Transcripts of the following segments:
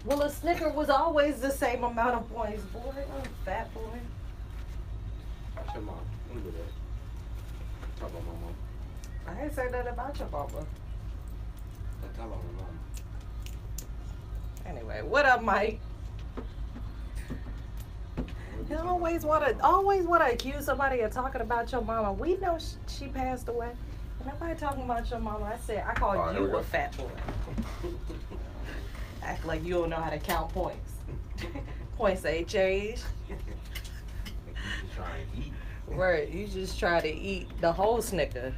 Well, a Snicker was always the same amount of points, boy. Oh, fat boy. Watch your mom. Don't do that. Talk about my mom. I ain't say nothing about your mama. Don't talk about my mom. Anyway, what up, Mike? You always wanna accuse somebody of talking about your mama. We know she passed away. Nobody talking about your mama. I called you a fat boy. Act like you don't know how to count points. Points ain't changed. You just trying to eat. Right, you just try to eat the whole Snicker.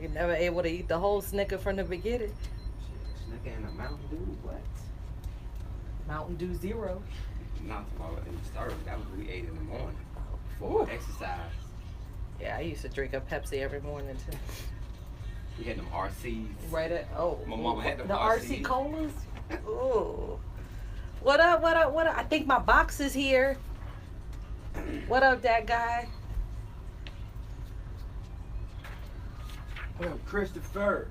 You're never able to eat the whole Snicker from the beginning. Snicker and a Mountain Dew? What? Mountain Dew Zero. Not tomorrow in the start. That was what we ate in the morning. Before exercise. Yeah, I used to drink a Pepsi every morning too. We had them RCs. Right at My mama had them the RCs. RC colas. Ooh. What up? What up? What up? I think my box is here. What up, that guy? What up, Christopher?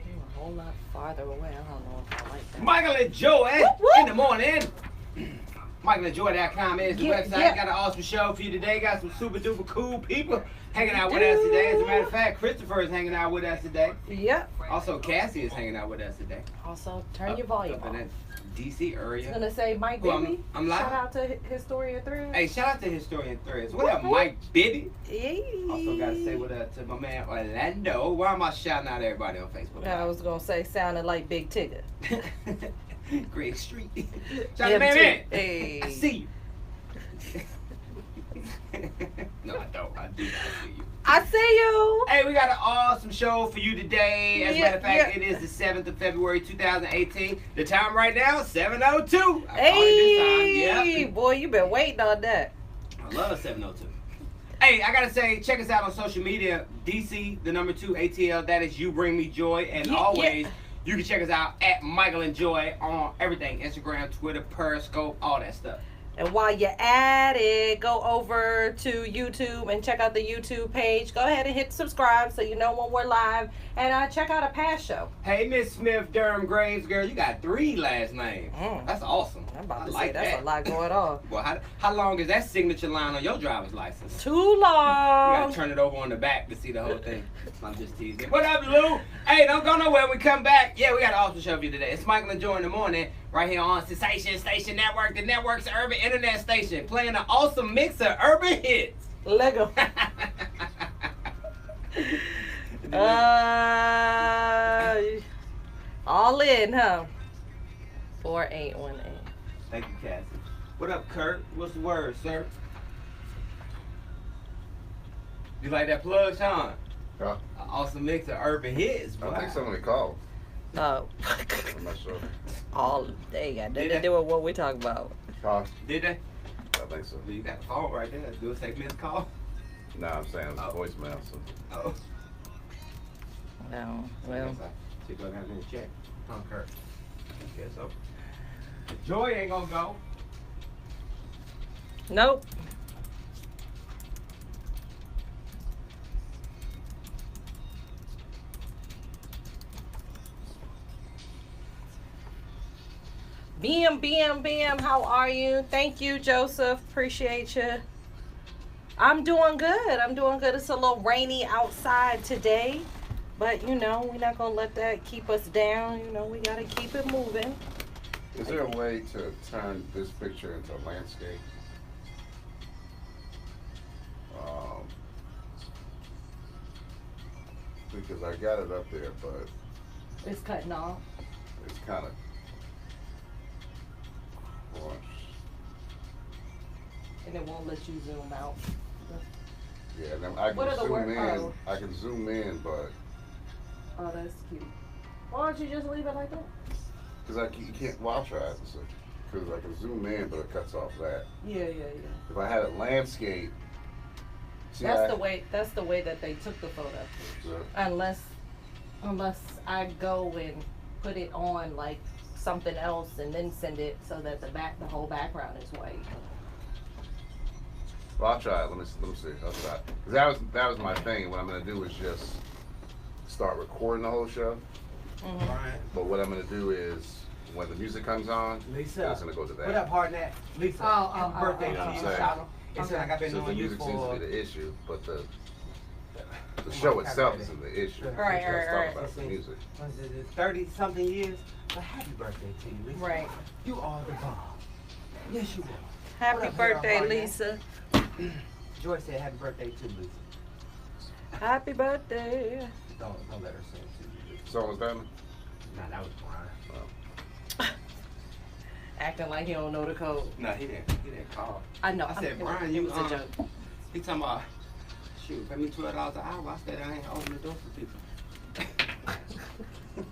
A whole lot farther away. I don't know if I like that. Michael and Joy Whoop, whoop. in the morning. MichaelandJoy.com is the website. Yeah. Got an awesome show for you today. Got some super duper cool people hanging out with us today. As a matter of fact, Christopher is hanging out with us today. Yep. Also, Cassie is hanging out with us today. Also, turn your volume up in on. that DC I area. was gonna say Mike Well, Bibby. I'm live. Shout out to Historia Threads. Hey, shout out to Historian Threads. What Whoop, up, whoop. Mike Bibby? Yay. Also, got to say what up to my man Orlando. Why am I shouting out everybody on Facebook? I was gonna say sounded like Big Tigger. Greg Street. Shout out to man. Hey. I see you. No, I don't. I do not see you. I see you. Hey, we got an awesome show for you today. As a matter of fact, Yeah. it is the 7th of February, 2018. The time right now, 7:02. I Hey, called it this time. Yep. boy, you been waiting on that. I love 7:02. Hey, I gotta say, check us out on social media. DC, the number 2 ATL. That is You Bring Me Joy, and Yeah, always yeah. you can check us out at Michael and Joy on everything: Instagram, Twitter, Periscope, all that stuff. And while you're at it, go over to YouTube and check out the YouTube page. Go ahead and hit subscribe so you know when we're live. And check out a past show. Hey, Miss Smith, Durham Graves, girl, you got 3 last names. That's awesome. I'm about to I like say that's that. a lot going on. Well, how long is that signature line on your driver's license? Too You long. gotta turn it over on the back to see the whole thing. I'm just teasing. What up, Lou? Hey, don't go nowhere. We come back. Yeah, we got an awesome show for you today. It's Michael and Joy in the morning, right here on Sensation Station Network, the network's urban internet station, playing an awesome mix of urban hits. Lego. All in, huh? 4818. Thank you, Cassie. What up, Kurt? What's the word, sir? You like that plug, Sean? Yeah, An awesome mix of urban hits, boy. I think somebody called. Oh. I'm not sure. All they got nothing Did to they? do with what we talking about. Call? Did they? I think so. Well, you got the phone right there. Do a take missed call. Nah, I'm saying it's Oh. voicemail. So. Oh. No. Well, See if I got any check. Huh, Kurt? I guess so. Joy ain't gonna go. nope. BM, how are you? Thank you, Joseph. Appreciate you. I'm doing good. It's a little rainy outside today, but you know, we're not gonna let that keep us down. You know, we gotta keep it moving. Is there a way to turn this picture into a landscape? Because I got it up there, but It's cutting off. it's kind of. And it won't let you zoom out. Yeah, and then I What are can the zoom in. oh. I can zoom in, but Oh, that's cute. Why don't you just leave it like that? because you can't. Well, I'll try it. Because I can zoom in, but it cuts off that. Yeah. If I had a landscape. See, That's the way that they took the photo. Yeah. Unless I go and put it on like something else and then send it so that the whole background is white. Well, I'll try it. Let me see. I'll try it. 'Cause that was my thing. What I'm gonna do is just start recording the whole show, Brian. But what I'm gonna do is when the music comes on, Lisa. it's gonna go to that. What up, Hardnett? Lisa. Happy birthday you know to what you, I'm saying? Shiloh. It's Okay. like I've been So the knowing you music seems to for. be the issue, but the show itself isn't the issue. Right, Let's talk right. about the music. Was it 30-something years? But happy birthday to you, Lisa. Right. You are the bomb. Yes, you are. Happy What up, birthday, Harold Lisa. Joy said happy birthday to Lisa. Happy birthday. Don't let her sing to you. Lisa. So was that? Nah, that was Brian. Acting like he don't know the code. No, he didn't call. I know. I said, Brian, it you was a joke. He talking about, shoot, pay me $12 an hour. I said I ain't opening the door for people.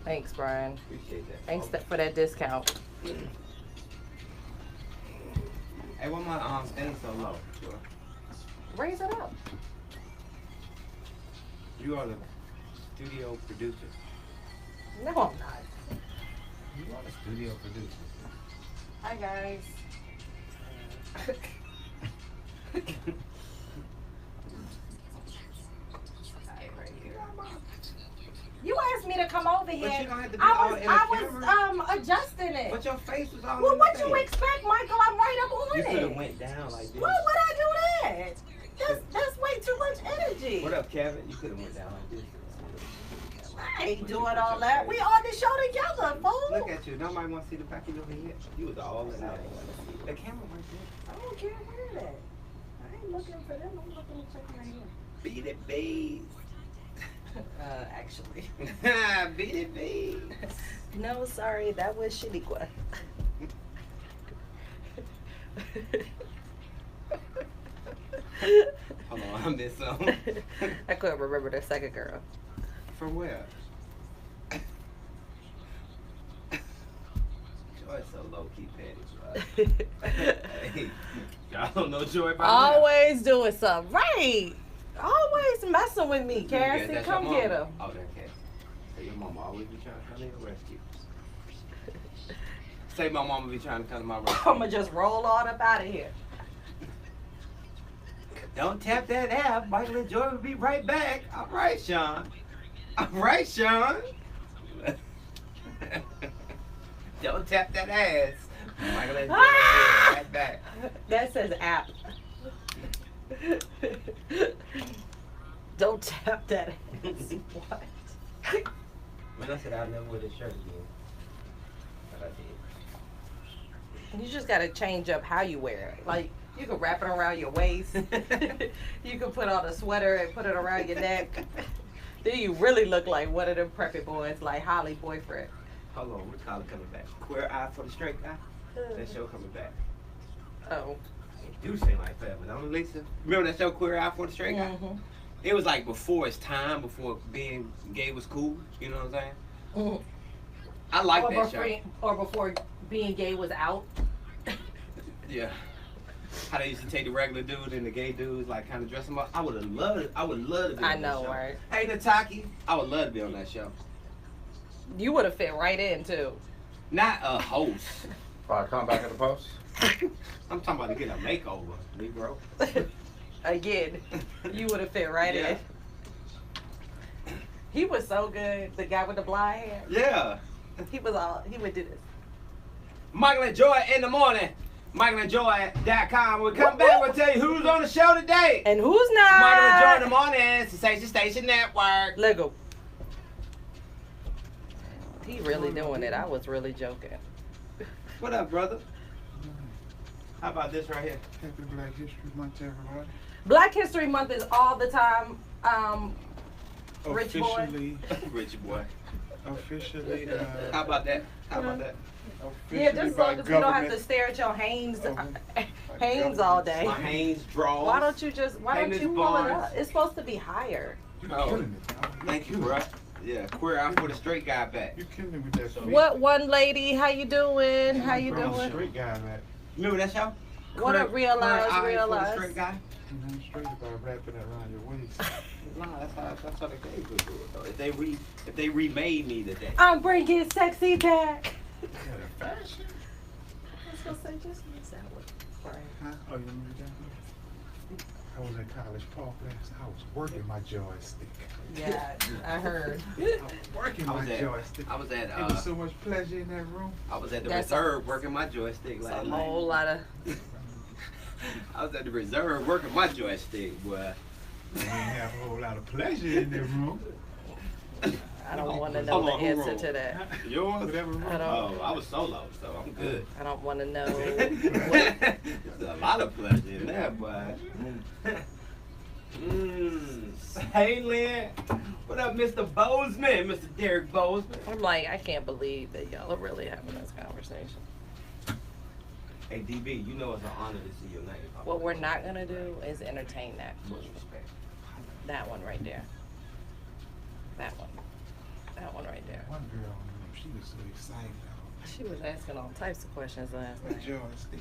Thanks, Brian. Appreciate that. Thanks for that discount. Hey, why my stand so low? Raise it up. You are the studio producer. No, I'm not. You are the studio producer. Hi, guys. You asked me to come over here. But you don't have to be all in the I was adjusting it. But your face was all Well, in what the you thing. expect, Michael? I'm right up on You could have it. went down like this. Why would I do that? That's way too much energy. What up, Kevin? You could have went down like this. I ain't doing all that. We on the show together, fool. Look at you. Nobody want to see the back of your head. You was all in that. The camera right there. I don't care where that. I ain't looking for them. I'm looking to check right here. Beat it, bees. Actually. Beat it, bees. No, sorry, that was Shaniqua. Hold on, I missed something. I couldn't remember the second girl. From where? Joy so low key petty, right? Hey, y'all don't know Joy by now. Always doing something right. Always messing with me, Yeah, Cassie. that's Come your get mama. him. Oh, that's Cassie. So your mama always be trying to come in and rescue. Say my mama be trying to come to my rescue. I'ma just roll on up out of here. Don't tap that app. Michael and Joy will be right back. All right, Sean. All right, Sean. Don't tap that ass. Michael and Joy will be right back. That says app. Don't tap that ass. What? When I said I'll never wear this shirt again, but I did. You just gotta change up how you wear it. Like, you can wrap it around your waist. You can put on a sweater and put it around your neck. Then you really look like one of them preppy boys, like Holly boyfriend. Hold on, we're calling coming back. Queer Eye for the Straight Guy. That show coming back. Oh. It do seem like forever, don't it, Lisa? Remember that show Queer Eye for the Straight Guy? Mm-hmm. It was like before its time, before being gay was cool. You know what I'm saying? Mm-hmm. I like or that before, show. or before being gay was out. Yeah. How they used to take the regular dude and the gay dudes, like kind of dress them up. I would love to be on I that know, show. right? Hey, Nataki, I would love to be on that show. You would have fit right in too. Not a host. Alright, come back at the post. I'm talking about to get a makeover, Negro. Again, you would have fit right Yeah. in. He was so good. The guy with the blonde hair. Yeah. He would do this. Michael and Joy in the morning. MichaelandJoy.com. We'll come back. We'll tell you who's on the show today. And who's not? Michael and Joy in the morning. Sensation Station Network. Lego. He really doing it. I was really joking. What up, brother? How about this right here? Happy Black History Month, everybody. Black History Month is all the time. Rich boy. Officially, Rich boy. officially, How about that? How about that? Yeah, officially just as by long as we don't have to government. stare at your Hanes, By Hanes all day. My Hanes draws. Why don't you Hanes pull it Barnes. up? It's supposed to be higher. You're Oh, killing it. Now. Thank you, bro. Yeah, Queer Eye for the Straight Guy back. You're killing it with that. feet. What one lady? How you doing? How you Bro, doing? Straight guy, man. Remember that show? What up, Queer Eye for the realize? Straight Guy? You know, straight about wrapping it around your waist. No, that's how the gays would do it though. If they remade me today. I'm bringing sexy back. Yeah, the fashion. I was gonna say just use that one. Right. Huh? Oh, you want me to do that? I was at College Park last night. I was working my joystick. Yeah, I heard. I was working I my was at- joystick. I was at It was so much pleasure in that room. I was at the That's reserve working my joystick It's a last whole night. lot of. I was at the reserve working my joystick, boy. I didn't have a whole lot of pleasure in that room. I don't want to know Hold the on, who answer rolled? to that. Yours? Whatever room. I don't. Oh, I was solo, so I'm good. I don't want to know. There's a lot of pleasure in that, boy. Hey, Lynn. What up, Mr. Bozeman? Mr. Derek Bozeman. I'm like, I can't believe that y'all are really having this conversation. Hey, DB, you know it's an honor to see your name. What we're not gonna do is entertain that. Much respect. That one right there. That one. That one right there. One girl, she was so excited. She was asking all types of questions last What night. joystick?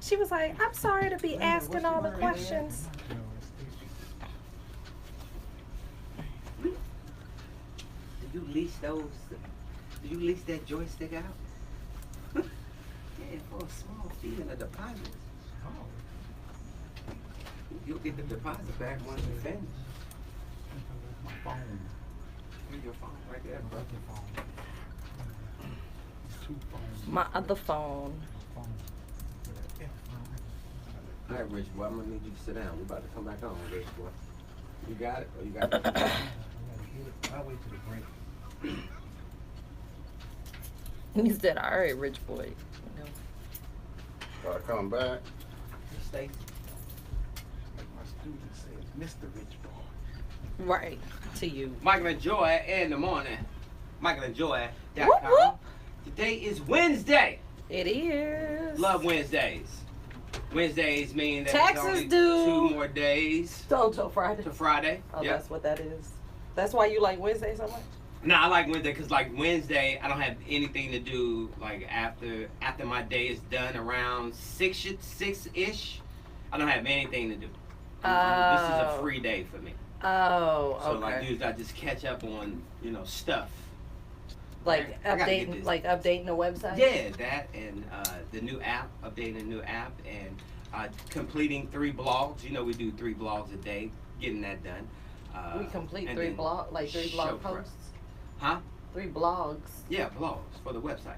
She was like, I'm sorry to be Linda, asking what's all the the word? questions. Did you lease those? Did you lease that joystick out? Yeah, for a small fee and a deposit. Oh, You'll get the deposit back once you finish. my phone. Here's your phone right there, bro. Other phone. Two phones. My other phone. Phone. With an F phone. All right, Rich boy, I'm gonna need you to sit down. We're about to come back on, Rich boy. You got it? Or you got it? I'll wait till the break. He said, all right, rich boy. You know. Gotta come back. Stay. Like my student says, Mr. Rich Boy. Right. To you. Michael and Joy in the morning. Michael and Joy. Whoop, whoop. Today is Wednesday. It is. Love Wednesdays. Wednesdays mean that Taxes it's only due. 2 more days Till Friday. to Friday. Oh, Yep. that's what that is. That's why you like Wednesday so much? No, I like Wednesday because like Wednesday, I don't have anything to do like after my day is done around 6-ish. I don't have anything to do. This is a free day for me. Oh, So okay. like, dudes, I just catch up on stuff. Like I gotta get updating, this. like updating the website. Yeah, that and the new app, updating the new app, and completing 3 blogs. You know, we do 3 blogs a day, getting that done. We complete and 3 then blog, like 3 blog show prep. posts. Huh? 3 blogs. Yeah, blogs for the website.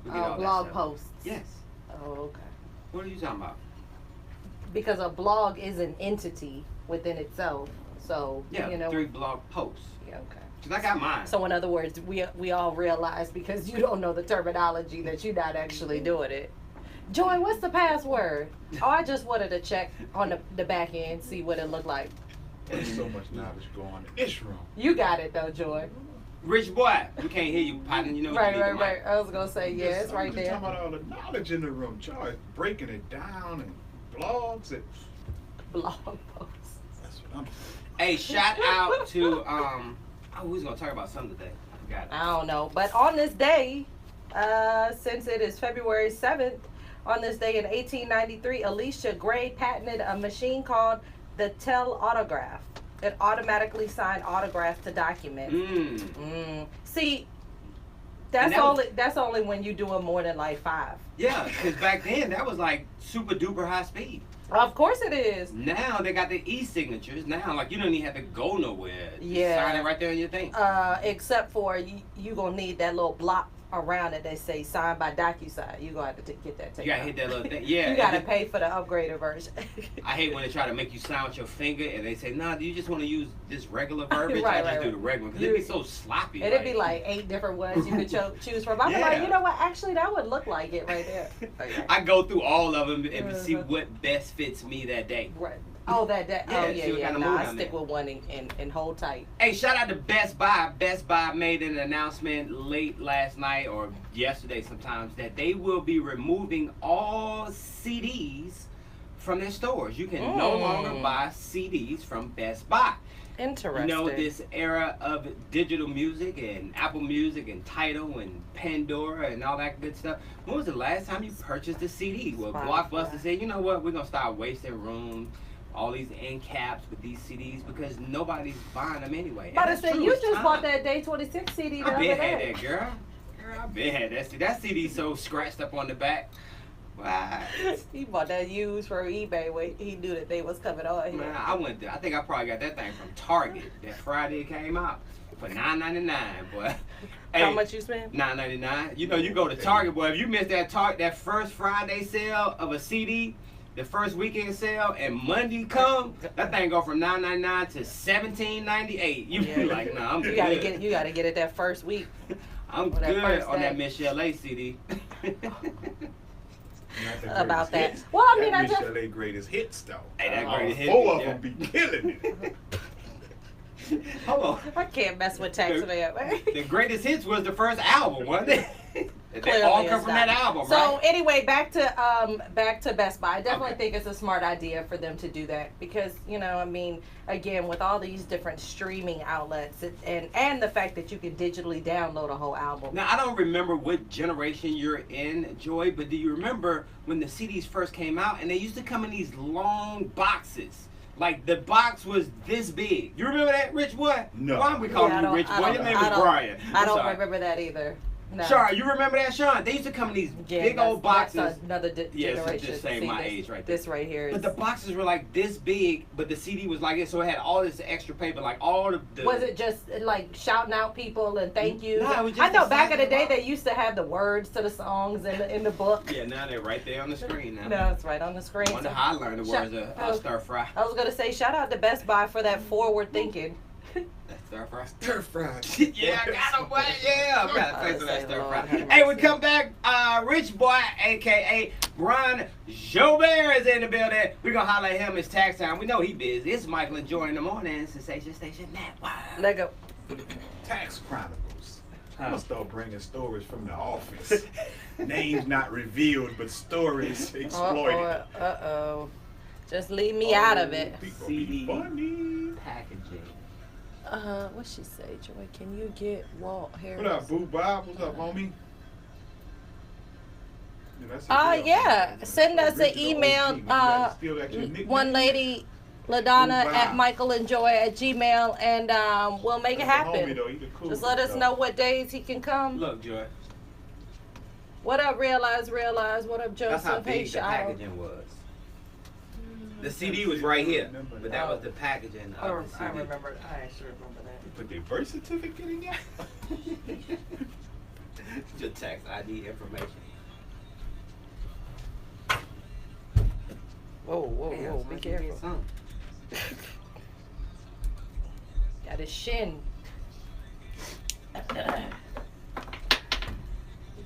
We get all that Blog stuff. posts. Yes. Oh, okay. What are you talking about? Because a blog is an entity within itself. So Yeah, you know. 3 blog posts. Yeah, okay. Cause I got mine. So in other words, we all realize because you don't know the terminology that you're not actually doing it. Joy, what's the password? Oh, I just wanted to check on the back end, see what it looked like. There's so much knowledge going on in this room. You got it though, Joy. Rich boy, we can't hear you, partner. You know Right, you need right, the right. mic. I was gonna say, yeah, it's right I'm just there. talking about all the knowledge in the room. Joy breaking it down and blogs and Blog posts. that's what I'm saying. Hey, shout out to we was gonna talk about something today. I forgot. I don't know, but on this day, since it is February 7th, on this day in 1893, Alicia Gray patented a machine called the telautograph. It automatically signed autographs to documents. See, that's that was- only that's only when you doing more than like 5. Yeah, because back then that was like super duper high speed. Of course it is. Now they got the e-signatures. Now, like, you don't even have to go nowhere. You Yeah. sign it right there on your thing. Except for you gonna need that little block around it. They say signed by DocuSign. You gonna have to get that taken You gotta out. hit that little thing. Yeah. You gotta and pay for the upgraded version. I hate when they try to make you sign with your finger and they say, nah, do you just want to use this regular verbiage? Right, I just right, do the right. regular because it'd be so sloppy. It'd be like 8 different ones you could choose from. I'm Yeah. like, you know what? Actually, that would look like it right there. Okay. I go through all of them and see Uh-huh. what best fits me that day. Right. Oh, that. Yeah, Oh, see yeah, what yeah. kind of Nah, mood I I'm stick in. with one and hold tight. Hey, shout out to Best Buy. Best Buy made an announcement late last night or yesterday sometimes that they will be removing all CDs from their stores. You can no longer buy CDs from Best Buy. Interesting. You know, this era of digital music and Apple Music and Tidal and Pandora and all that good stuff. When was the last time you purchased a CD? Well, Spotify. Blockbuster said, you know what, we're going to start wasting room, all these end caps with these CDs because nobody's buying them anyway. And But I that's said true, you it's just time. bought that Day 26 CD the I other been had day. that, girl. Girl, I been had that CD. That CD's so scratched up on the back. What? He bought that used from eBay when he knew that they was coming on here. Man, I went there. I think I probably got that thing from Target. That Friday it came out for $9.99, boy. How Hey, much you spend? $9.99. You know, you go to Target, boy. If you miss that first Friday sale of a CD, the first weekend sale, and Monday come, that thing go from $9.99 to $17.98. You be like, nah, I'm You good. gotta get it that first week. I'm on that good first on that day. Michelle A CD. About that. Well, I mean, I just. Michelle A greatest hits though. Hey, that greatest hit, Four of yeah. them be killing it. Hold on. I can't mess with Tax Man. The greatest hits was the first album, wasn't it? They Clearly all it's come from not. that album, So right? anyway, back to Best Buy. I definitely Okay. think it's a smart idea for them to do that because I mean, again, with all these different streaming outlets and the fact that you can digitally download a whole album. Now, I don't remember what generation you're in, Joy, but do you remember when the CDs first came out and they used to come in these long boxes? Like the box was this big. You remember that, Rich Boy? No. Why we call Yeah, you Rich Boy? Your name is Brian. I don't sorry. remember that either. No. Sorry, you remember that, Sean? They used to come in these Yeah, big old boxes. That's another Yeah, so generation. just saying See, my this, age right there. This right here is. But the boxes were like this big, but the CD was like this, so it had all this extra paper, like all of the. Was it just like shouting out people and thank yous? No, it was just I know the back size in the of the day box. they used to have the words to the songs in the book. Yeah, now they're right there on the screen now. No, it's right on the screen. I wonder how I learned the words of stir fry. I was gonna say shout out to Best Buy for that forward thinking. Stir fry. Stir fried. Yeah, I got him, boy. Yeah, I'm got to say some of that Say, stir Lord, fry. have Hey, we mercy. come back. Rich Boy, aka Brian Joubert, is in the building. We gonna holler at him. It's tax time. We know he busy. It's Michael and Joy in the morning. Sensation Station Network. Let go. Tax Chronicles. I'm gonna start bringing stories from the office. Names not revealed, but stories exploited. Uh-oh. Just leave me out of it. People CD. be funny. Packaging. What she say, Joy? Can you get Walt Harris? What up, Boo Bob? What's up, homie? Yeah, that's a deal. Yeah. Send us an Original email. OG. You gotta still got your nickname? One lady, LaDonna Ooh, at wow. michaelandjoy@gmail, and we'll make it That's a homie, happen. though. He the cool Just let us though. know what days he can come. Look, Joy. What up, Realize? What up, That's how Joseph? Hey, big the Shiloh. packaging was. The CD was right here, but that was the packaging I of the CD. remember. I actually remember that. You put their birth certificate in there? Your tax ID information. Whoa, Damn, whoa, so be I can get careful. some. Got his shin. He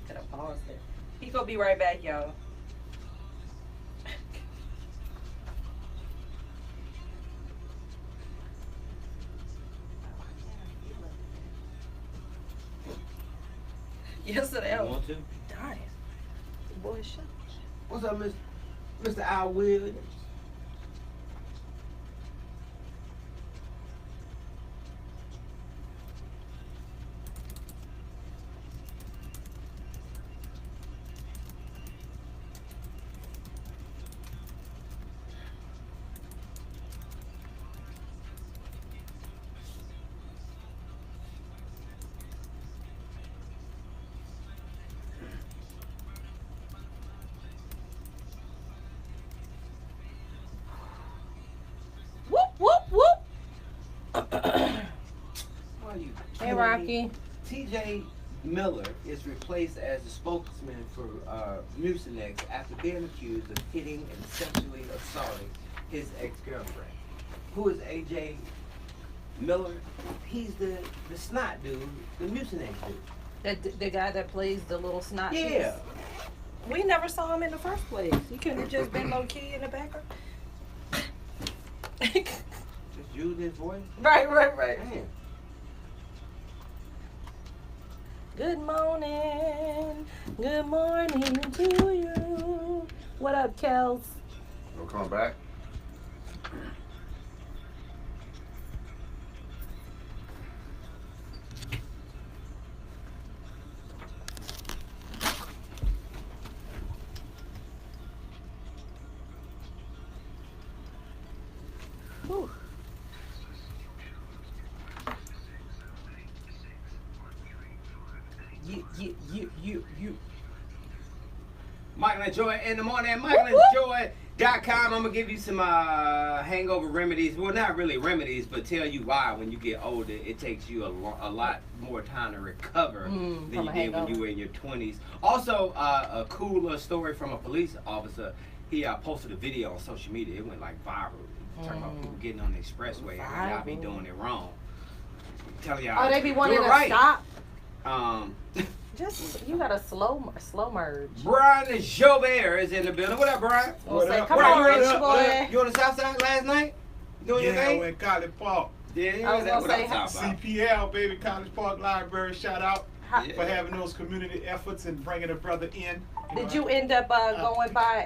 could have paused it. He gonna be right back, y'all. Yesterday, I You was want to? dying. Boy, shut. What's up, Mr. Al Williams? Whoop, whoop, whoop. Why are you Hey, killing Rocky. me? TJ Miller is replaced as the spokesman for Mucinex after being accused of hitting and sexually assaulting his ex-girlfriend. Who is AJ Miller? He's the snot dude, the Mucinex dude. The guy that plays the little snot. Yeah. piece. We never saw him in the first place. He couldn't have just been low key in the background. Just use his voice. Right. Man. Good morning. Good morning to you. What up, Kels? Don't come back. Whew. You. Michael and Joi in the morning. MichaelandJoi.com. I'm gonna give you some hangover remedies. Well, not really remedies, but tell you why when you get older, it takes you a lot more time to recover than you did when you were in your 20s. Also, a cool little story from a police officer. He posted a video on social media. It went like viral. Talking about people getting on the expressway and y'all be doing it wrong. Tell y'all. Oh, they be wanting to right. stop. Just you got a slow merge. Brian and Joubert is in the building. What up, Brian? What up? Come Brian, on, rich boy. You on the south side last night? Doing your thing? Yeah, I went College Park. Yeah, I was that's what gonna I'm say, talking about. CPL, baby, College Park Library. Shout out for having those community efforts and bringing a brother in. Did you end up going by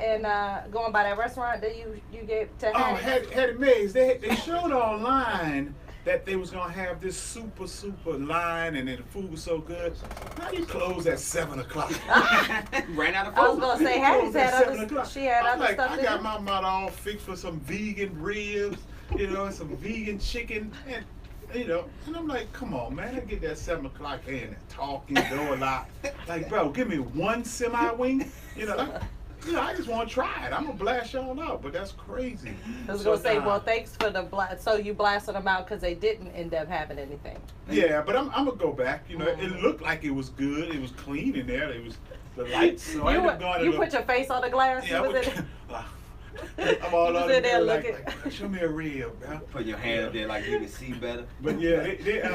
that restaurant that you gave to Oh, have? had it made. They showed online that they was gonna have this super line, and then the food was so good. Now you close at 7 o'clock. Ran out of food. I was gonna say, Hattie's had other. She had I'm other like, stuff I to got do. my mouth all fixed for some vegan ribs, and some vegan chicken, and and I'm like, come on, man, I get that 7 o'clock in talking, door lock. Like, bro, give me one semi-wing, I just want to try it. I'm gonna blast y'all out, but that's crazy. I was gonna say, well, thanks for the blast. So you blasted them out because they didn't end up having anything. Yeah, but I'm gonna go back. It looked like it was good. It was clean in there. It was the lights. So I ended up going you to put your face on the glass. Yeah, You was in I'm all was on in there there looking. like, show me a rib, bro. Put your hand up there like you can see better. But yeah,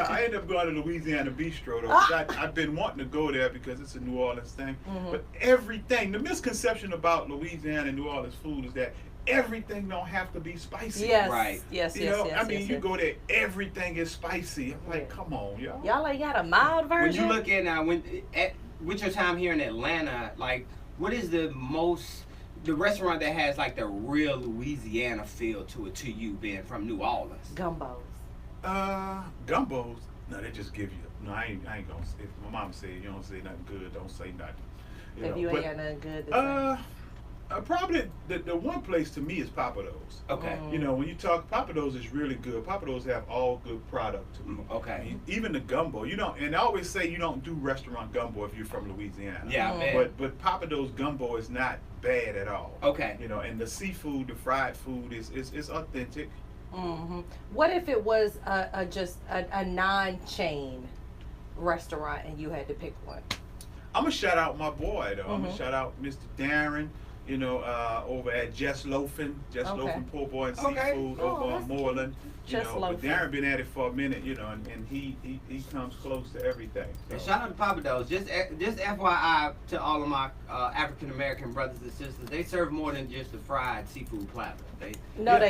I ended up going to Louisiana Bistro though. I've been wanting to go there because it's a New Orleans thing. But everything, the misconception about Louisiana and New Orleans food is that everything don't have to be spicy. Yes. Right. Yes. You go there, everything is spicy. I'm like, come on, y'all. Y'all ain't got a mild version. When you look at with your time here in Atlanta, like, what is the restaurant that has like the real Louisiana feel to it to you being from New Orleans? Gumbos. Gumbos. No, they just give you. No, I ain't gonna. If my mom said you don't say nothing good, don't say nothing. If you ain't got nothing good to say. Probably the one place to me is Papados. Okay. When you talk, Papados is really good. Papados have all good product to me. Okay. Even the gumbo, and I always say you don't do restaurant gumbo if you're from Louisiana. Yeah, I bet. But Papados gumbo is not bad at all. Okay. And the seafood, the fried food is authentic. What if it was just a non-chain restaurant and you had to pick one? I'm gonna shout out my boy though. I'm gonna shout out Mr. Darren. Over at Just Loafing Po' Boy and Seafood over on Moreland. But Darren been at it for a minute, and he comes close to everything. So. And shout out to Papados. Just FYI to all of my African American brothers and sisters, they serve more than just a fried seafood platter. They don't.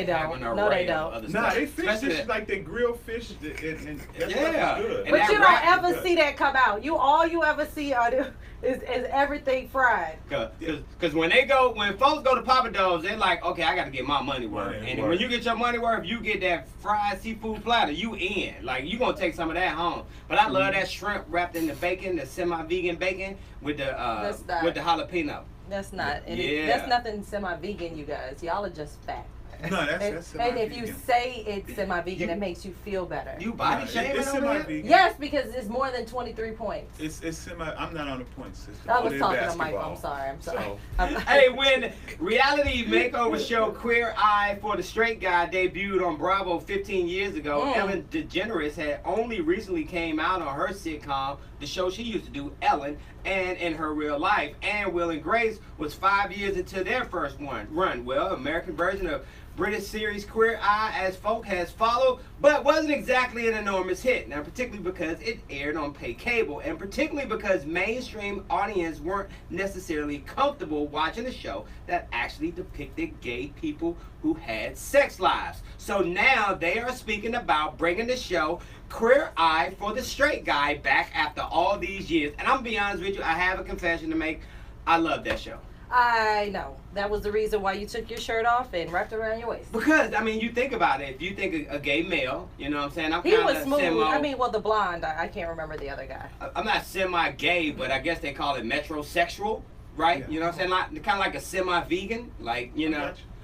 They fish this like they grill fish, and that stuff is good. But you don't ever see that come out. All you ever see is everything fried. Because when folks go to Papados, they're like, okay, I got to get my money worth. And when you get your money worth, you get that fried seafood platter. You in. Like, you going to take some of that home. But I love that shrimp wrapped in the bacon, the semi-vegan bacon with the jalapeno. That's not. That's nothing semi-vegan, you guys. Y'all are just fat. No, that's and if you say it's semi-vegan, it makes you feel better. You body shaming it's over semi-vegan. Yes, because it's more than 23 points. It's semi. I'm not on the point system. I was talking to Michael. I'm sorry. So. Hey, when reality makeover show Queer Eye for the Straight Guy debuted on Bravo 15 years ago, Ellen DeGeneres had only recently came out on her sitcom, the show she used to do, Ellen, and in her real life. And Will and Grace was 5 years into their first run. Well, American version of British series Queer Eye as folk has followed, but wasn't exactly an enormous hit. Now, particularly because it aired on pay cable, and particularly because mainstream audience weren't necessarily comfortable watching a show that actually depicted gay people who had sex lives. So now they are speaking about bringing the show Queer Eye for the Straight Guy back after all these years. And I'm gonna be honest with you, I have a confession to make. I love that show. I know. That was the reason why you took your shirt off and wrapped it around your waist. Because, I mean, you think about it. If you think a gay male, you know what I'm saying? He was smooth. The blonde. I can't remember the other guy. I'm not semi-gay, but I guess they call it metrosexual, right? Yeah. You know what I'm saying? Kind of like a semi-vegan. Like,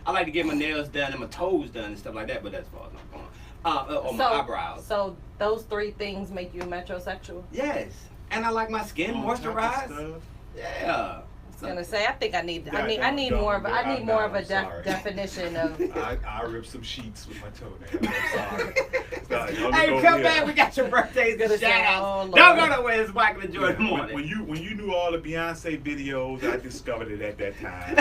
I like to get my nails done and my toes done and stuff like that, but that's far as I'm going. Or my eyebrows. So those three things make you metrosexual? Yes. And I like my skin moisturized. Yeah. was gonna say, I think I need Yeah, I need more of a sorry. definition of. I ripped some sheets with my toenail. I'm sorry. Hey, come back. We got your birthdays and shout outs. Don't go nowhere. It's Michael and Joy in the morning. When you knew all the Beyonce videos, I discovered it at that time.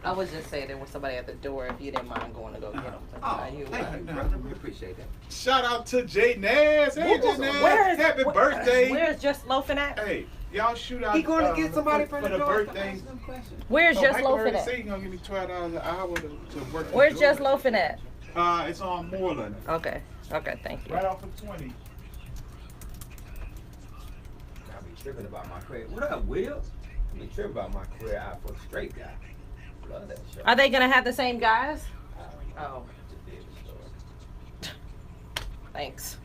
I was just saying there was somebody at the door. If you didn't mind going to go get them. Oh, thank you, brother. We appreciate that. Shout out to Jay Naz. Hey, Jay Naz. Happy birthday. Where's Just Loafing at? Hey, y'all shoot out. He going to get somebody for from the door. birthday. Where's Just Michael Loafing already at? said he gonna give me $12 an hour to work. Where's Just Loafing at? It's on Moreland. Okay, thank you. Right off of 20. I be tripping about my career. What up, Will? I be tripping about my career out for a straight guy. Love that show. Are they gonna have the same guys? Oh, thanks.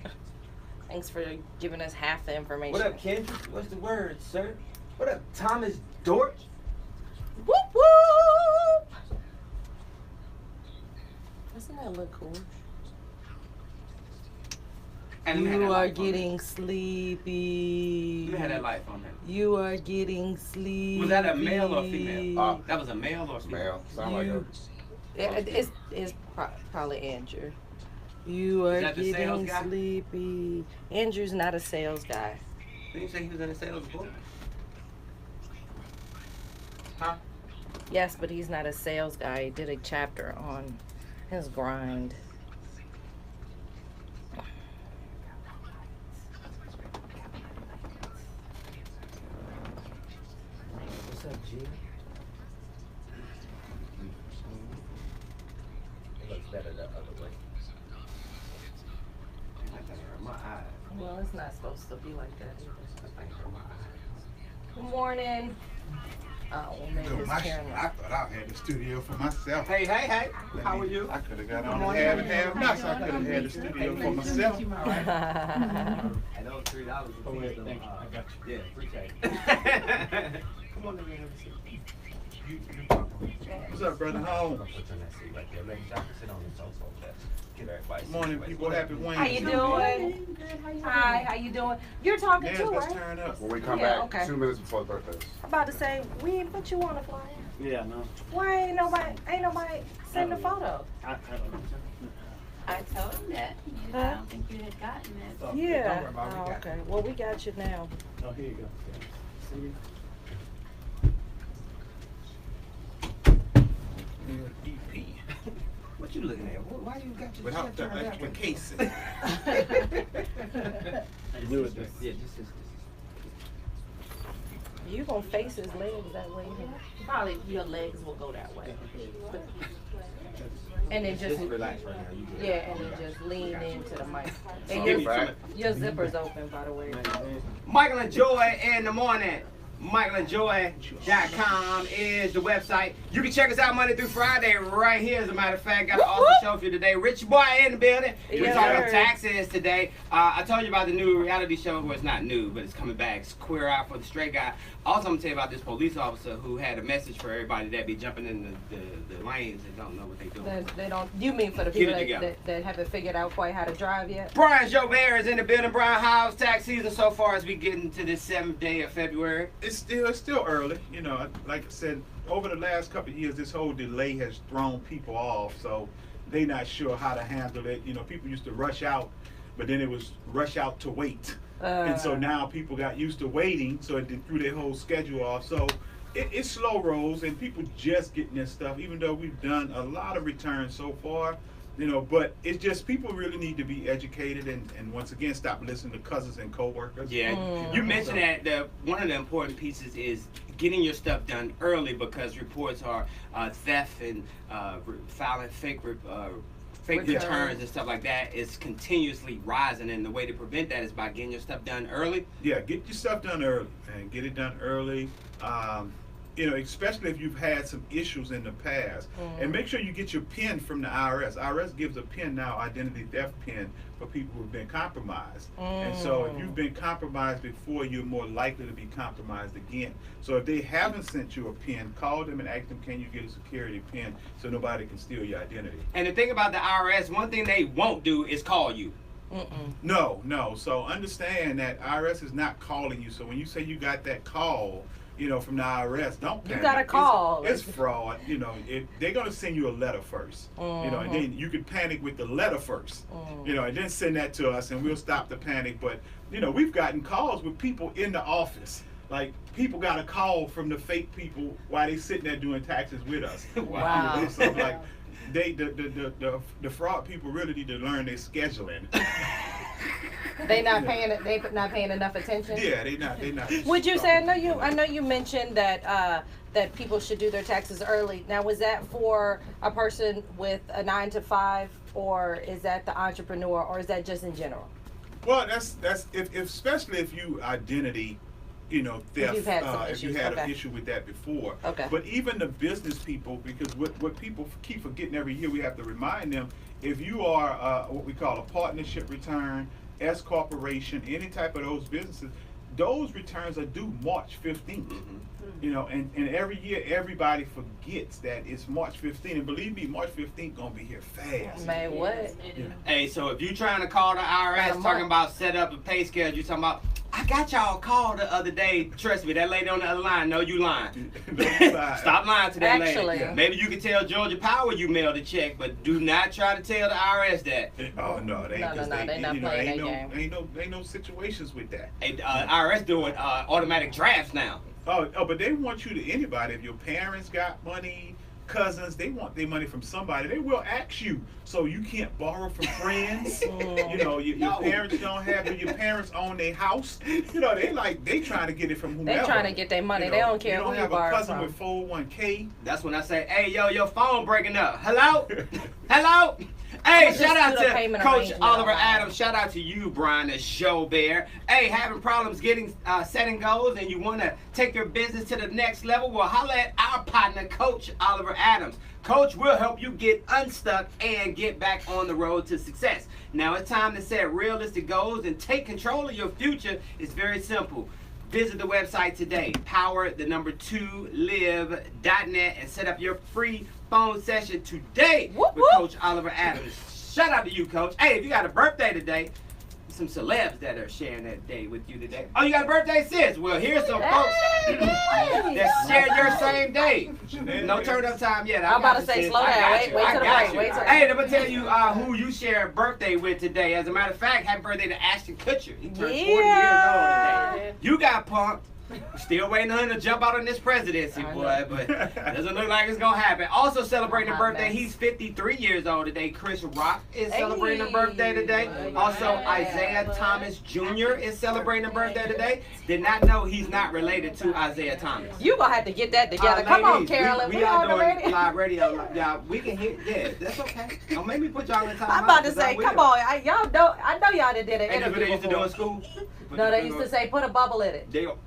Thanks for giving us half the information. What up, Kendrick? What's the word, sir? What up, Thomas Dortch? Whoop whoop! Doesn't that look cool? And let me have You that are light on getting there. sleepy. Let me have that light on there. You are getting sleepy. Was that a male or female? That was a male or female? Male. Sound like a. It's probably Andrew. You are that the sales getting guy? sleepy. Andrew's not a sales guy. Didn't you say he was in a sales book? Huh? Yes, but he's not a sales guy. He did a chapter on his grind. What's up, G? It looks better the other way. I think it hurt my eyes. Well, it's not supposed to be like that either. I think it hurt my eyes. Good morning. Oh, well, maybe it's I Carolyn. thought I had the studio for myself. Hey, how are you? I could have got on the half and half nuts. I could have had the studio for myself. And those $3 was Oh, wait, thank you. I got you. Yeah, appreciate it. Come on, let me have a seat. What's up, brother? Home. Put you on that seat right there. Ladies, y'all can sit on the sofa. Get everybody. Morning, people. Happy How you Wednesday. doing? Hi, how you doing? You're talking Yes, too, let's right? turn up. When we come Yeah, back, okay. 2 minutes before the birthday. I'm about to say, we ain't put you on the flyer. Yeah, no. Why ain't nobody send a photo? I don't know. I told him that. Huh? I don't think you had gotten it. Don't Yeah. worry about it, we Oh, got okay. Well, we got you now. Oh, here you go. See? EP. What you looking at? Why you got your Without shit the turned that extra way? casing. I knew it. Yeah, this is. You gonna face his legs that way? Probably your legs will go that way. And then just relax right now. You good. yeah, and then just lean into the mic. And Give me your, back. your zipper's open, by the way. Michael and Joy in the morning. MichaelandJoy.com is the website. You can check us out Monday through Friday right here. As a matter of fact, got an awesome show for you today. Rich Boy in the building. We're Yes, talking sir. about taxes today. I told you about the new reality show. Well, it's not new, but it's coming back. It's Queer Eye for the Straight Guy. Also, I'm going to tell you about this police officer who had a message for everybody that be jumping in the lanes and don't know what they're doing. They don't. You mean for the Get it people together. that haven't figured out quite how to drive yet? Brian Joubert is in the building. Brian, how's tax season so far as we get into this 7th day of February? It's still early. You know, like I said, over the last couple of years, this whole delay has thrown people off. So they're not sure how to handle it. You know, people used to rush out, but then it was rush out to wait. And so now people got used to waiting, so it threw their whole schedule off. So it's slow rolls, and people just getting their stuff, even though we've done a lot of returns so far. You know, but it's just people really need to be educated and once again stop listening to cousins and coworkers. Yeah, you mentioned that one of the important pieces is getting your stuff done early because reports are theft and filing fake returns and stuff like that is continuously rising, and the way to prevent that is by getting your stuff done early. Yeah, get your stuff done early and get it done early. You know, especially if you've had some issues in the past. And make sure you get your PIN from the IRS. IRS gives a PIN now, identity theft PIN, for people who've been compromised. And so if you've been compromised before, you're more likely to be compromised again. So if they haven't sent you a PIN, call them and ask them, can you get a security PIN so nobody can steal your identity? And the thing about the IRS, one thing they won't do is call you. No. So understand that IRS is not calling you. So when you say you got that call, you know, from the IRS, don't You panic. got to call. It's fraud. You know, they're going to send you a letter first. You know, and then you can panic with the letter first. You know, and then send that to us, and we'll stop the panic. But, you know, we've gotten calls with people in the office. Like, people got a call from the fake people while they sitting there doing taxes with us. Wow. So, like, the fraud people really need to learn their scheduling. They not paying enough attention. Yeah, they not. Would you say? I know you mentioned that that people should do their taxes early. Now, was that for a person with a 9 to 5, or is that the entrepreneur, or is that just in general? Well, that's if especially if you identity, you know, theft. You've had some if you issues, had okay. an issue with that before. Okay. But even the business people, because what people keep forgetting every year, we have to remind them: if you are what we call a partnership return, S corporation, any type of those businesses, those returns are due March 15th. You know, and every year everybody forgets that it's March 15th, and believe me, March 15th gonna be here fast. Man, what? Yeah. Hey, so if you trying to call the IRS talking about set up a pay schedule, you talking about, I got y'all a call the other day. Trust me, that lady on the other line, no, you lying. Stop lying to that Actually. lady. Maybe you can tell Georgia Power you mailed a check, but do not try to tell the IRS that. Oh no, they No, they're not you know, playing that game. Ain't no situations with that. Hey, IRS doing automatic drafts now. Oh, but they want you to anybody. If your parents got money, cousins, they want their money from somebody. They will ask you. So you can't borrow from friends. You know, your parents don't have it. Your parents own their house. You know, they trying to get it from whomever. They trying to get their money. You They know, don't care you who don't you have a borrow cousin from. with 401k. That's when I say, hey, yo, your phone breaking up. Hello? Hello? Hey, Just shout out do the to payment Coach arrangement Oliver online. Adams. Shout out to you, Brian, the Joubert. Hey, having problems getting setting goals and you want to take your business to the next level? Well, holla at our partner, Coach Oliver Adams. Coach will help you get unstuck and get back on the road to success. Now it's time to set realistic goals and take control of your future. It's very simple. Visit the website today, power2live.net, and set up your free phone session today Whoop, with whoop. Coach Oliver Adams. Shout out to you, Coach. Hey, if you got a birthday today, some celebs that are sharing that day with you today. Oh, you got a birthday, sis? Well, here's some folks that share your same day. No turn up time yet. I'm about to say, slow down. Wait till the break. Wait till the Hey, I'm gonna tell you who you share a birthday with today. As a matter of fact, happy birthday to Ashton Kutcher. He turned 40 years old today. You got punked. Still waiting on him to jump out on this presidency, boy, but doesn't look like it's gonna happen. Also celebrating a birthday, he's 53 years old today. Chris Rock is celebrating a birthday today. Also, Isaiah Thomas Jr. is celebrating a birthday today. Did not know he's not related to Isaiah Thomas. You gonna have to get that together. Come on, Ladies, Carolyn. We We are on the doing radio. live radio. Y'all, we can hit. Yeah, that's okay. Don't make me put y'all in time. I'm about to say, come on. I know y'all that did an Ain't that's what interview they used to do before. in school? No, they used to say, put a bubble in it. They go,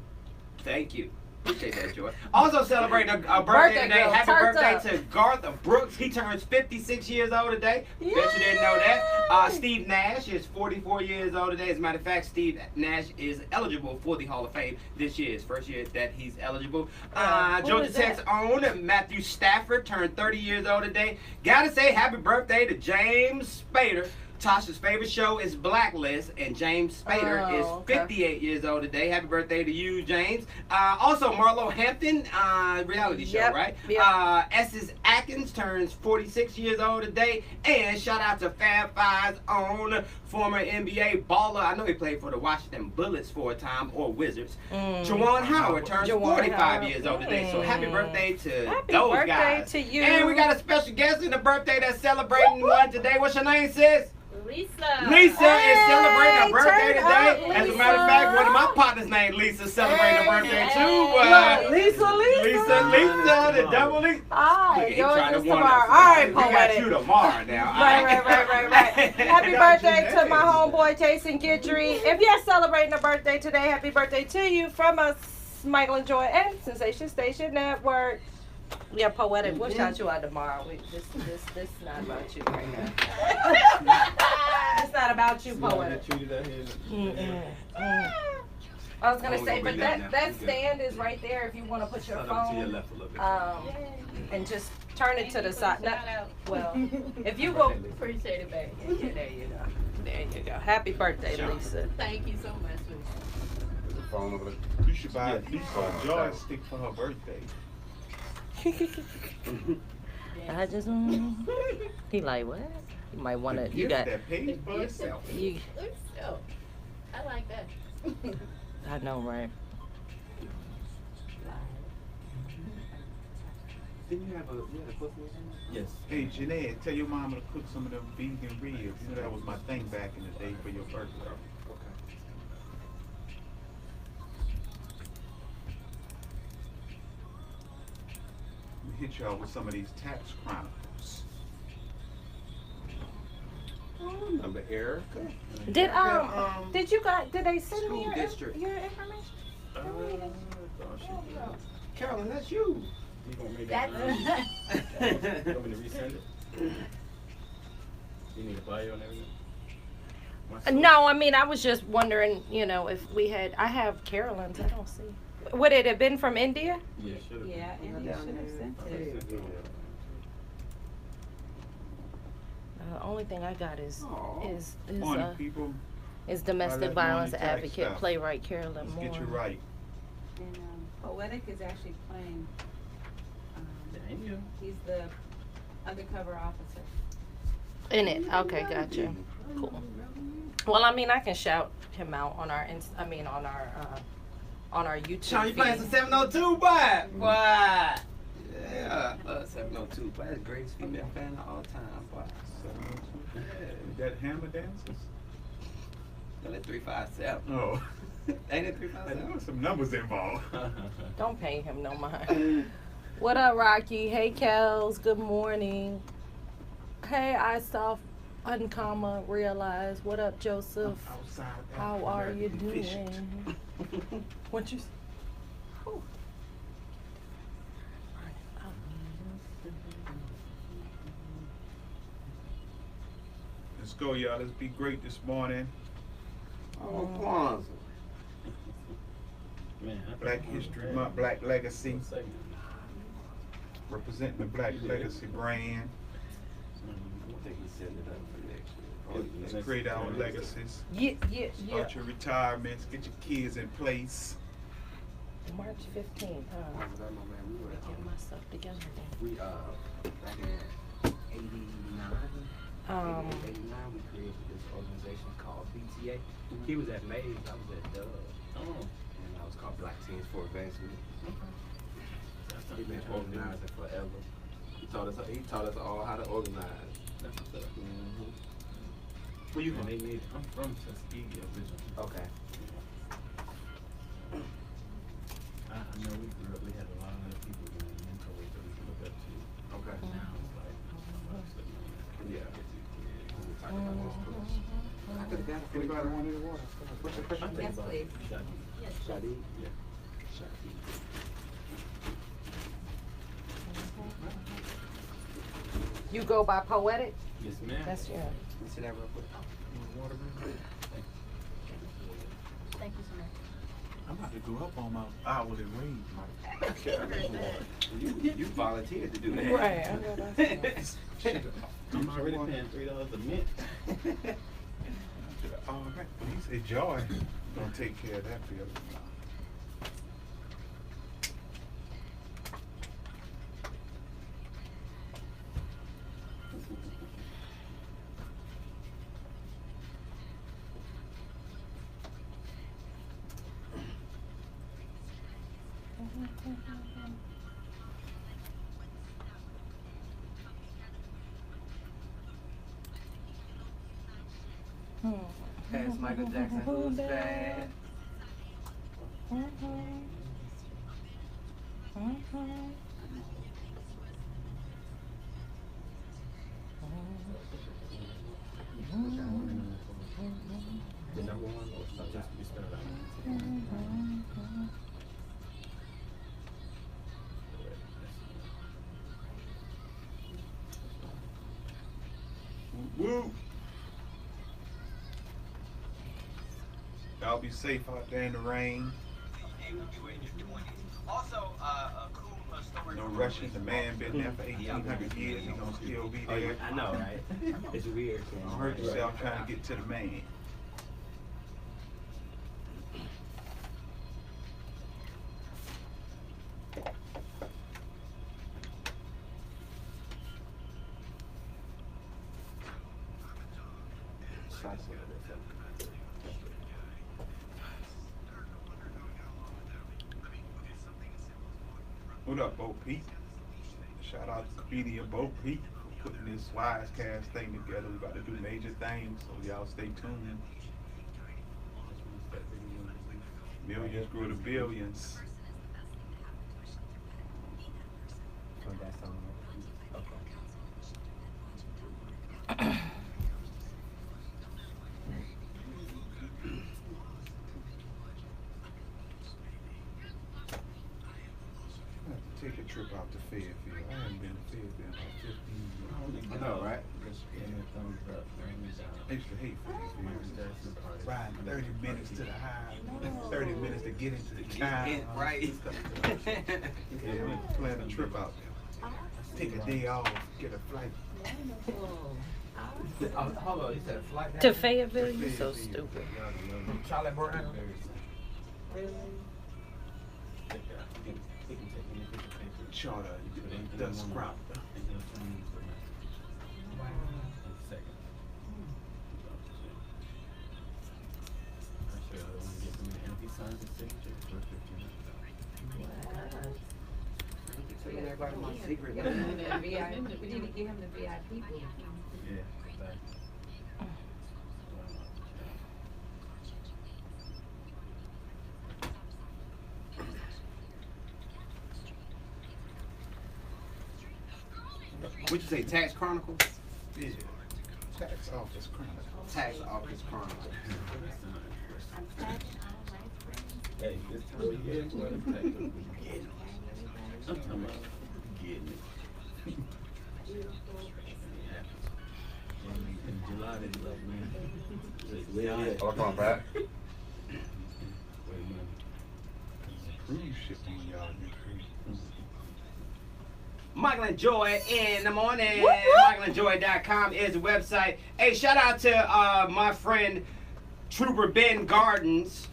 thank you. Appreciate that, Joy. Also celebrating a birthday Birthday today. girl, Happy turned birthday up. to Garth Brooks. He turns 56 years old today. Bet you didn't know that. Steve Nash is 44 years old today. As a matter of fact, Steve Nash is eligible for the Hall of Fame this year. His first year that he's eligible. Who Georgia is Tech's own Matthew Stafford turned 30 years old today. Gotta say happy birthday to James Spader. Tasha's favorite show is Blacklist, and James Spader is 58 years old today. Happy birthday to you, James. Also, Marlo Hampton, reality show, right? Yep. Esses Atkins turns 46 years old today. And shout out to Fab Five's own former NBA baller. I know he played for the Washington Bullets for a time, or Wizards. Juwan Howard turns 45 years old today. So happy birthday to those birthday guys. to you. And we got a special guest in the birthday that's celebrating one today. What's your name, sis? Lisa. Lisa is celebrating her birthday turn today. up, As a matter of fact, one of my partners named Lisa celebrating her birthday too. Lisa. Lisa, the double Lisa. All right, Look, he yours trying to is one tomorrow. us. All right, We got poetic. you tomorrow now. Right. Happy birthday to my homeboy Jason Guidry. If you're celebrating a birthday today, happy birthday to you from us, Michael and Joy and Sensation Station Network. Yeah, poetic. We'll shout you out tomorrow. This is not about you right now. It's not about you, poetic. I was gonna say, but that stand is right there if you want to put your phone, and just turn it to the side. Well, if you go, Appreciate it, baby. Yeah, there you go. there you go. Happy birthday, Sure. Lisa. Thank you so much, Lisa. phone over there. You should buy at least a joystick for her birthday. I just he like what? You might want to. The You gift got. that pays for itself. You. Oh, I like that. I know, right? Didn't you have a book with him? Yes. Hey, Janae, tell your mama to cook some of them vegan ribs. You know that was my thing back in the day for your birthday. Okay. We hit y'all with some of these tax chronicles. Number Erica. Did you guys? Did they send me School district. your information? Carolyn, that's you. You gonna make That's that? You want me to resend it? You need a bio and everything? No, I mean I was just wondering, you know, if we had. I have Carolyn's. I don't see. Would it have been from India? Yeah, should have. Yeah, and you should have sent it. The only thing I got is Morning, people. is domestic that violence morning tax advocate stuff. playwright Carolyn Let's Moore. get you right. And Poetic is actually playing, Dang you. he's the undercover officer. In it. Okay, gotcha. Cool. Well, I mean, I can shout him out on our on our YouTube. Sean, you playing some 702, boy? Boy. Yeah, 702. Boy, that's the greatest female fan of all time, boy. Is that hammer dancers? Got that 357. Oh. Ain't it There 357? were some numbers involved. Don't pay him no mind. What up, Rocky? Hey, Kels. Good morning. Hey, I saw Uncomma Realize. What up, Joseph? Outside How are you efficient. doing? What you? Whew. Let's go, y'all. Let's be great this morning. Oh, Kwanzaa. Man, Black History Month, Black Legacy. Segment. Representing the Black Legacy brand. I think he set it up for next year. Let's create our own legacies. Yeah. Start your retirements. Get your kids in place. March 15th, huh? Get my stuff together then. We back in 89, we created this organization called BTA. He was at MAJ, I was at Dove, Oh. and I was called Black Teens for Advancement. That's He been organizing forever. He taught us all how to organize. That's what's up. Where you And from? they made, I'm from Tuskegee originally. Okay. I know we grew up, we had a lot of other people doing mentors that we could look up to. Okay. Now it's like, I'm studying on that. Yeah. We talked about this course. I could have got it. Anybody want any water? What's your question? I'm thinking Yes, about please. Shadi. Yes, Shadi? Yeah. Shadi. You go by Poetic? Yes, ma'am. That's your. Let me see that real quick. Thank you so much. I'm about to go up on my hourly wage. You volunteered to do that. Right, I know that's I'm already paying $3 a mint. All right. Well, he said Joy gonna take care of that for you. That's Michael Jackson. Who's bad? The number one or something we spent on. Woo! Y'all be safe out there in the rain. No rushing. The man been there for 1,800 years. He gonna still be Oh, yeah, there. I know, right? It's weird. Don't hurt yourself trying to get to the man. What up, Bo Pete? Shout out to Speedy and Bo Pete for putting this Wisecast thing together. We about to do major things, so y'all stay tuned. Millions grew to billions. So that's on. Take a trip out to Fayetteville. I haven't been to Fayetteville in about 15 years. I know, right? I used to hate Fayetteville. Riding 30 minutes to the highway, 30 minutes to get into the town. Right. Yeah, plan a trip out there. Take a day off, get a flight. Hold on, you said a flight To Fayetteville, you so stupid. Charlie Brown. Charter, the scrap. Everybody my secret. We need to give him the VIP booth. What'd you say, Tax Chronicles? Yeah. Tax Office Chronicle. Tax Office Chronicles. Hey, this time of year, boy, I'm talking about getting it. In July, they love me. Oh, come on, Pat. Cruise ship on y'all. Michael and Joy in the morning. MichaelandJoy.com is the website. Hey, shout out to my friend Trooper Ben Gardens.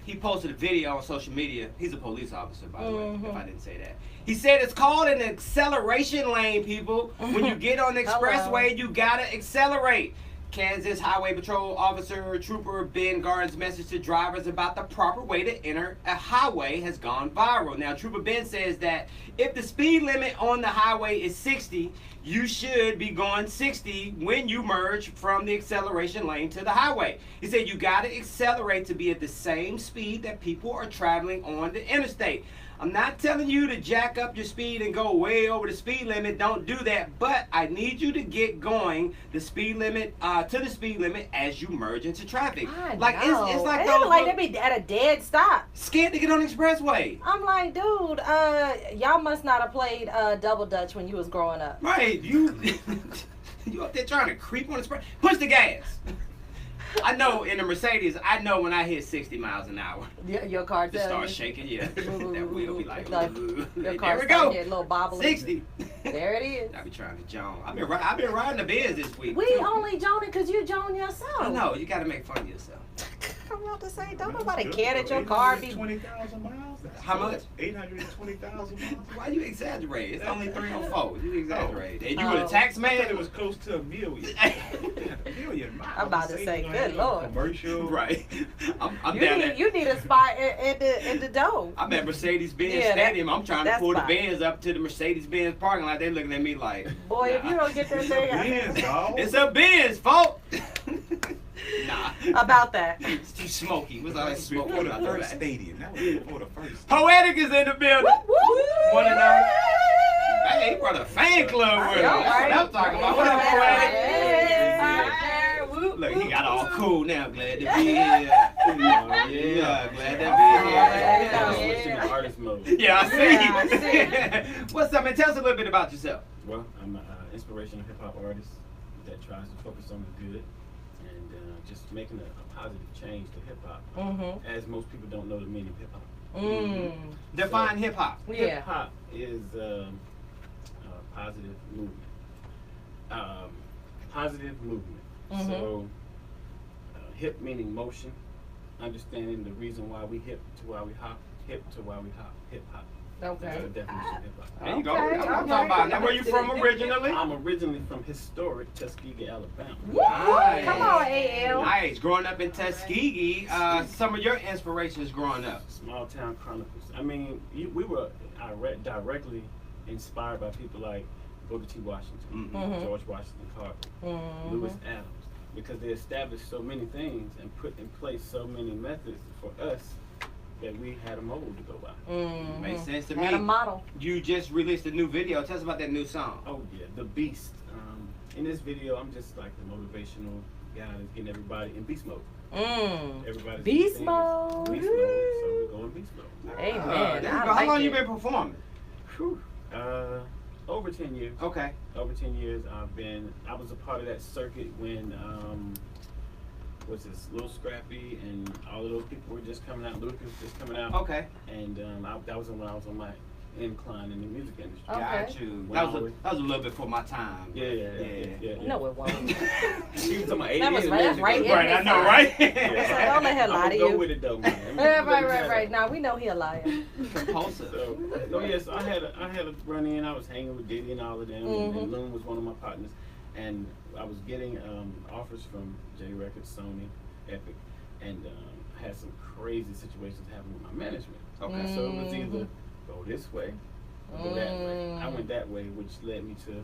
He posted a video on social media. He's a police officer, by the way, if I didn't say that. He said it's called an acceleration lane, people. When you get on the expressway, you gotta accelerate. Kansas Highway Patrol Officer Trooper Ben Gardens' message to drivers about the proper way to enter a highway has gone viral. Now, Trooper Ben says that if the speed limit on the highway is 60, you should be going 60 when you merge from the acceleration lane to the highway. He said you gotta accelerate to be at the same speed that people are traveling on the interstate. I'm not telling you to jack up your speed and go way over the speed limit. Don't do that. But I need you to get going the speed limit to the speed limit as you merge into traffic. It's like It those look like they be at a dead stop. scared to get on the expressway. I'm like, dude, y'all must not have played Double Dutch when you was growing up. Right, you up there trying to creep on the express. Push the gas. I know in the Mercedes, I know when I hit 60 miles an hour. Your car It tells starts you. shaking, yeah. That wheel be like, Like, ooh. Your There car we start go. getting a little bobbly. 60. There it is. I be trying to Joan. I've been riding the Benz this week. We too. only joning because you join yourself. I know, you gotta make fun of yourself. I'm about to say, don't nobody care that your car be. 820,000 miles? That's How much? 820,000 miles. Why you exaggerate? It's only 304. You exaggerate. And you Oh. were the tax I man? thought it was close to a million. A million miles. I'm about to say, good Lord. Commercial. Right. I'm down there. You need a spot in the dough. I'm at Mercedes-Benz Yeah, Stadium. I'm trying to that's pull the fine. Benz up to the Mercedes-Benz parking lot. They looking at me like, Boy, if nah. you don't get that thing Benz, dog. It's a Benz, folks. Nah. about that. It's too smoky. What's all that smoke Before the about first that? stadium. That was before the first. Poetic is in the building. Whoop, whoop. Wanna know? Hey, he brought a fan club with him. All right. That's what I'm talking about. What up, Poetic? Hey. Look, he got all cool now. Glad to be here. Yeah, glad to be here. Switching to artist mode. Yeah, I see. Yeah, What's up, man? Tell us a little bit about yourself. Well, I'm an inspirational hip hop artist that tries to focus on the good and just making a positive change to hip hop. As most people don't know the meaning of hip hop. Define hip hop. Yeah. Hip hop is positive movement. Positive movement. So, hip meaning motion, understanding the reason why we hip to why we hop, hip to why we hop, hip hop. Okay. That's the definition of hip hop. There you go. Okay, That's what I'm okay. talking about. Now, where you from originally? I'm originally from historic Tuskegee, Alabama. Nice. Come on, AL. Nice. Growing up in Tuskegee, some of your inspirations growing up. Small Town Chronicles. I mean, we were directly inspired by people like Booker T. Washington, George Washington Carver, Lewis Adams, because they established so many things and put in place so many methods for us that we had a mold to go by. Makes sense to Had a me. model. You just released a new video. Tell us about that new song. Oh yeah, The Beast. In this video, I'm just like the motivational guy that's getting everybody in beast mode. Everybody's Beast in mode. Beast mode. So we're going beast mode. Amen. There you go. I How like long you it. been performing? Whew. Over 10 years. Okay. Over 10 years, I was a part of that circuit when, what's this, Lil Scrappy and all of those people were just coming out, Lucas just coming out. Okay. And that was when I was on my incline in the music industry. Okay. Got you. That was a little bit for my time. Yeah. No, it won't. She was talking about 8 That was years. right- that's right in Right, I his know, time. right? So don't let her lie to I'ma go you. with it though, man. Right. Now we know he a liar. Compulsive. So yes, I had a run in. I was hanging with Diddy and all of them, and Loon was one of my partners, and I was getting offers from J Records, Sony, Epic, and had some crazy situations happen with my management. Okay. So it was either go this way or go that way. I went that way, which led me to,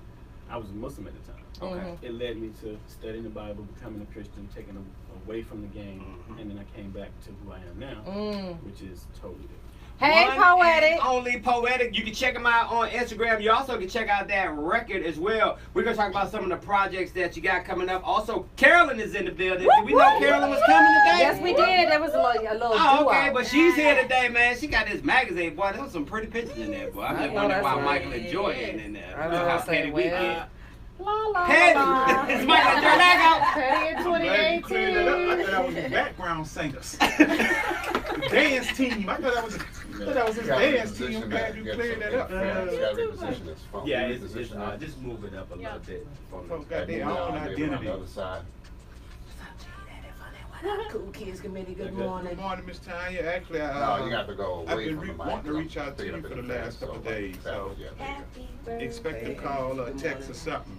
I was a Muslim at the time. Okay. It led me to studying the Bible, becoming a Christian, taking away from the game, and then I came back to who I am now, which is totally different. Hey, One Poetic. and only Poetic. You can check him out on Instagram. You also can check out that record as well. We're going to talk about some of the projects that you got coming up. Also, Carolyn is in the building. Did we know Carolyn was coming today? Yes, we did. There was a little Oh, duo. okay, but she's here today, man. She got this magazine, boy. There was some pretty pictures in there, boy. I'm just know wondering that's why right. Michael and Joy ain't in there. I Look know how that's petty right. we Well, get. La la Petty! la. It's Michael and Joy. There you go. Petty in Glad you cleared that up. I 2018. thought that was the background singers. The dance team. I thought that was his dance team. I'm glad you cleared that up. Yeah, it's just move it up a little bit. Folks got their own identity. Cool Kids Committee, good Good morning. morning, Miss Tanya. Actually, No, you got to go I've away been from the mic. wanting to reach out to you for the last couple of days, so expect a call or a text or something.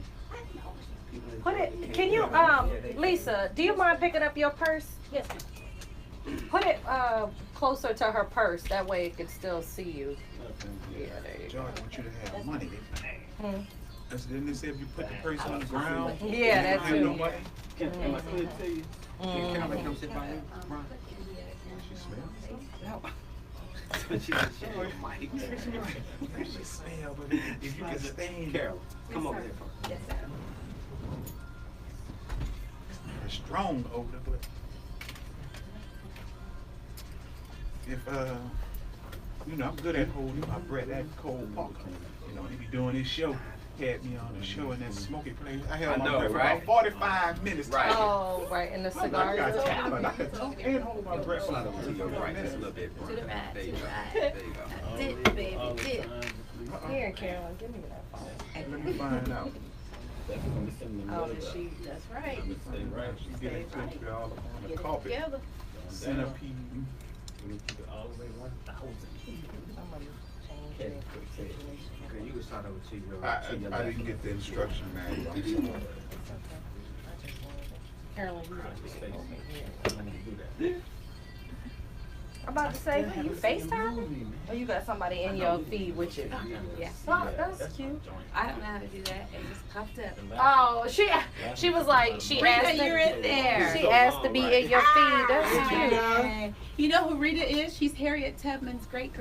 Put it, can you, Lisa, do you mind picking up your purse? Yes. Put it closer to her purse, that way it can still see you. Yeah, there you Joy, I want you to have money. go. Didn't they say if you put the purse on the ground? Yeah, you that have no too. money? Am I clear to you? Can I come sit by you? She smells. She Mike. She smells, but if you can stand. Carol, come over here for me. It's strong odor, but if I'm good at holding my breath. That Cole Parker, he be doing his show. Had me on the show in that smoky place. I held my breath for right? about 45 minutes. Right. Oh, right, in the I cigar. got talent. I can talk and hold my breath for Slide over to your 45 right just a minutes. little bit. To the right, There to you the go. right. There you go. Dip, baby, All the dip. time. Here, Carolyn, give me that phone. Let me find out. That's when we send them Oh, the the sheet. That's right. Stay right. She get it put it all up on the Get it carpet. together. Centipede. We keep it all the way 1,000. Somebody changed Okay, it. okay. Okay, you can start over to your I didn't get the instruction manual. It's okay. Carolyn, you Alright, just space. over here. I'm gonna do that. I'm about to say, who you FaceTime? Or you got somebody in your feed with you? Yeah. Oh, that's cute. I don't know how to do that. It just popped up. Oh, she was like, she asked Rita, you're in there. She asked to be in your feed. That's cute. Hi. You know who Rita is? She's Harriet Tubman's great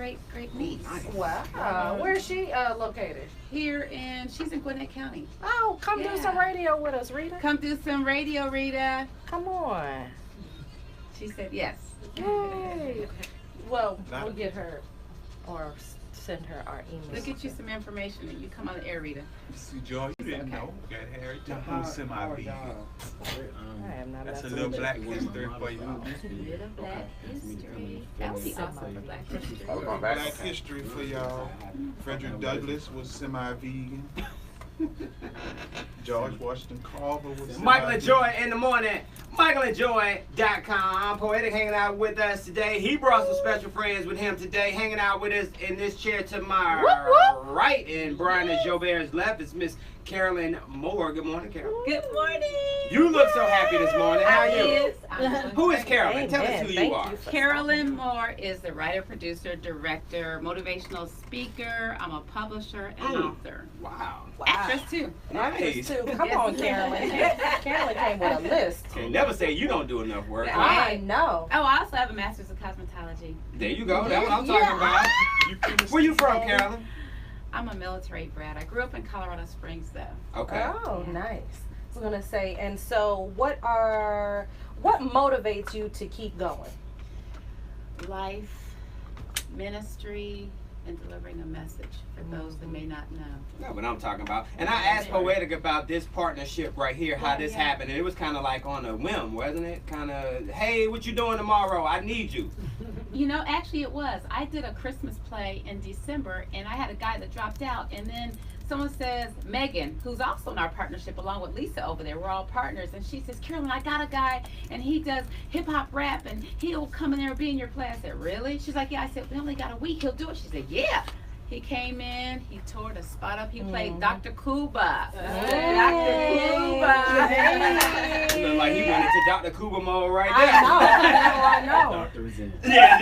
niece. Wow. Where's she located? Here she's in Gwinnett County. Oh, come do some Yeah. radio with us, Rita. Come do some radio, Rita. Come on. She said yes. Yay. Well, we'll get her or send her our email. We'll get you some information and you come on the air, Rita. See, Joy, you didn't know. Got Harry Tubman semi-vegan. I am not That's a messing little with black it. history for you. Little Black History. That would be awesome for Black History. I was going back. Black history for y'all. Frederick Douglass was semi-vegan. George Washington Carver was Michael and Joy in the morning. MichaelandJoy.com. Poetic hanging out with us today. He brought some special friends with him today, hanging out with us in this chair to my right. And Brian and Joubert's left is Miss Carolyn Moore. Good morning, Carolyn. Good morning. You look so happy this morning. How are you? I'm Who is Carolyn? Tell us who you are. Carolyn Moore is the writer, producer, director, motivational speaker. I'm a publisher and author. Wow. Actress too. Actress Nice. too. Come on, Carolyn. Carolyn came with a list. Can never say you don't do enough work. I know. Oh, I also have a master's of cosmetology. There you go. That's what I'm talking about. Where you from, Carolyn? I'm a military brat. I grew up in Colorado Springs, though. Okay. Oh, nice. I was gonna say, and so what motivates you to keep going? Life, ministry, and delivering a message for those that may not know. That's what I'm talking about. And I asked Poetic about this partnership right here, how this happened. And it was kind of like on a whim, wasn't it? Kind of, hey, what you doing tomorrow? I need you. You know, actually it was. I did a Christmas play in December, and I had a guy that dropped out, and then someone says, Megan, who's also in our partnership along with Lisa over there, we're all partners, and she says, Carolyn, I got a guy, and he does hip-hop rap, and he'll come in there and be in your play. I said, really? She's like, yeah. I said, we only got a week, he'll do it. She said, yeah. He came in, he tore the spot up, he played Dr. Kuba. Dr. Kuba. You look like he went into Dr. Kuba mode right there. I know. Doctor is in. Yeah.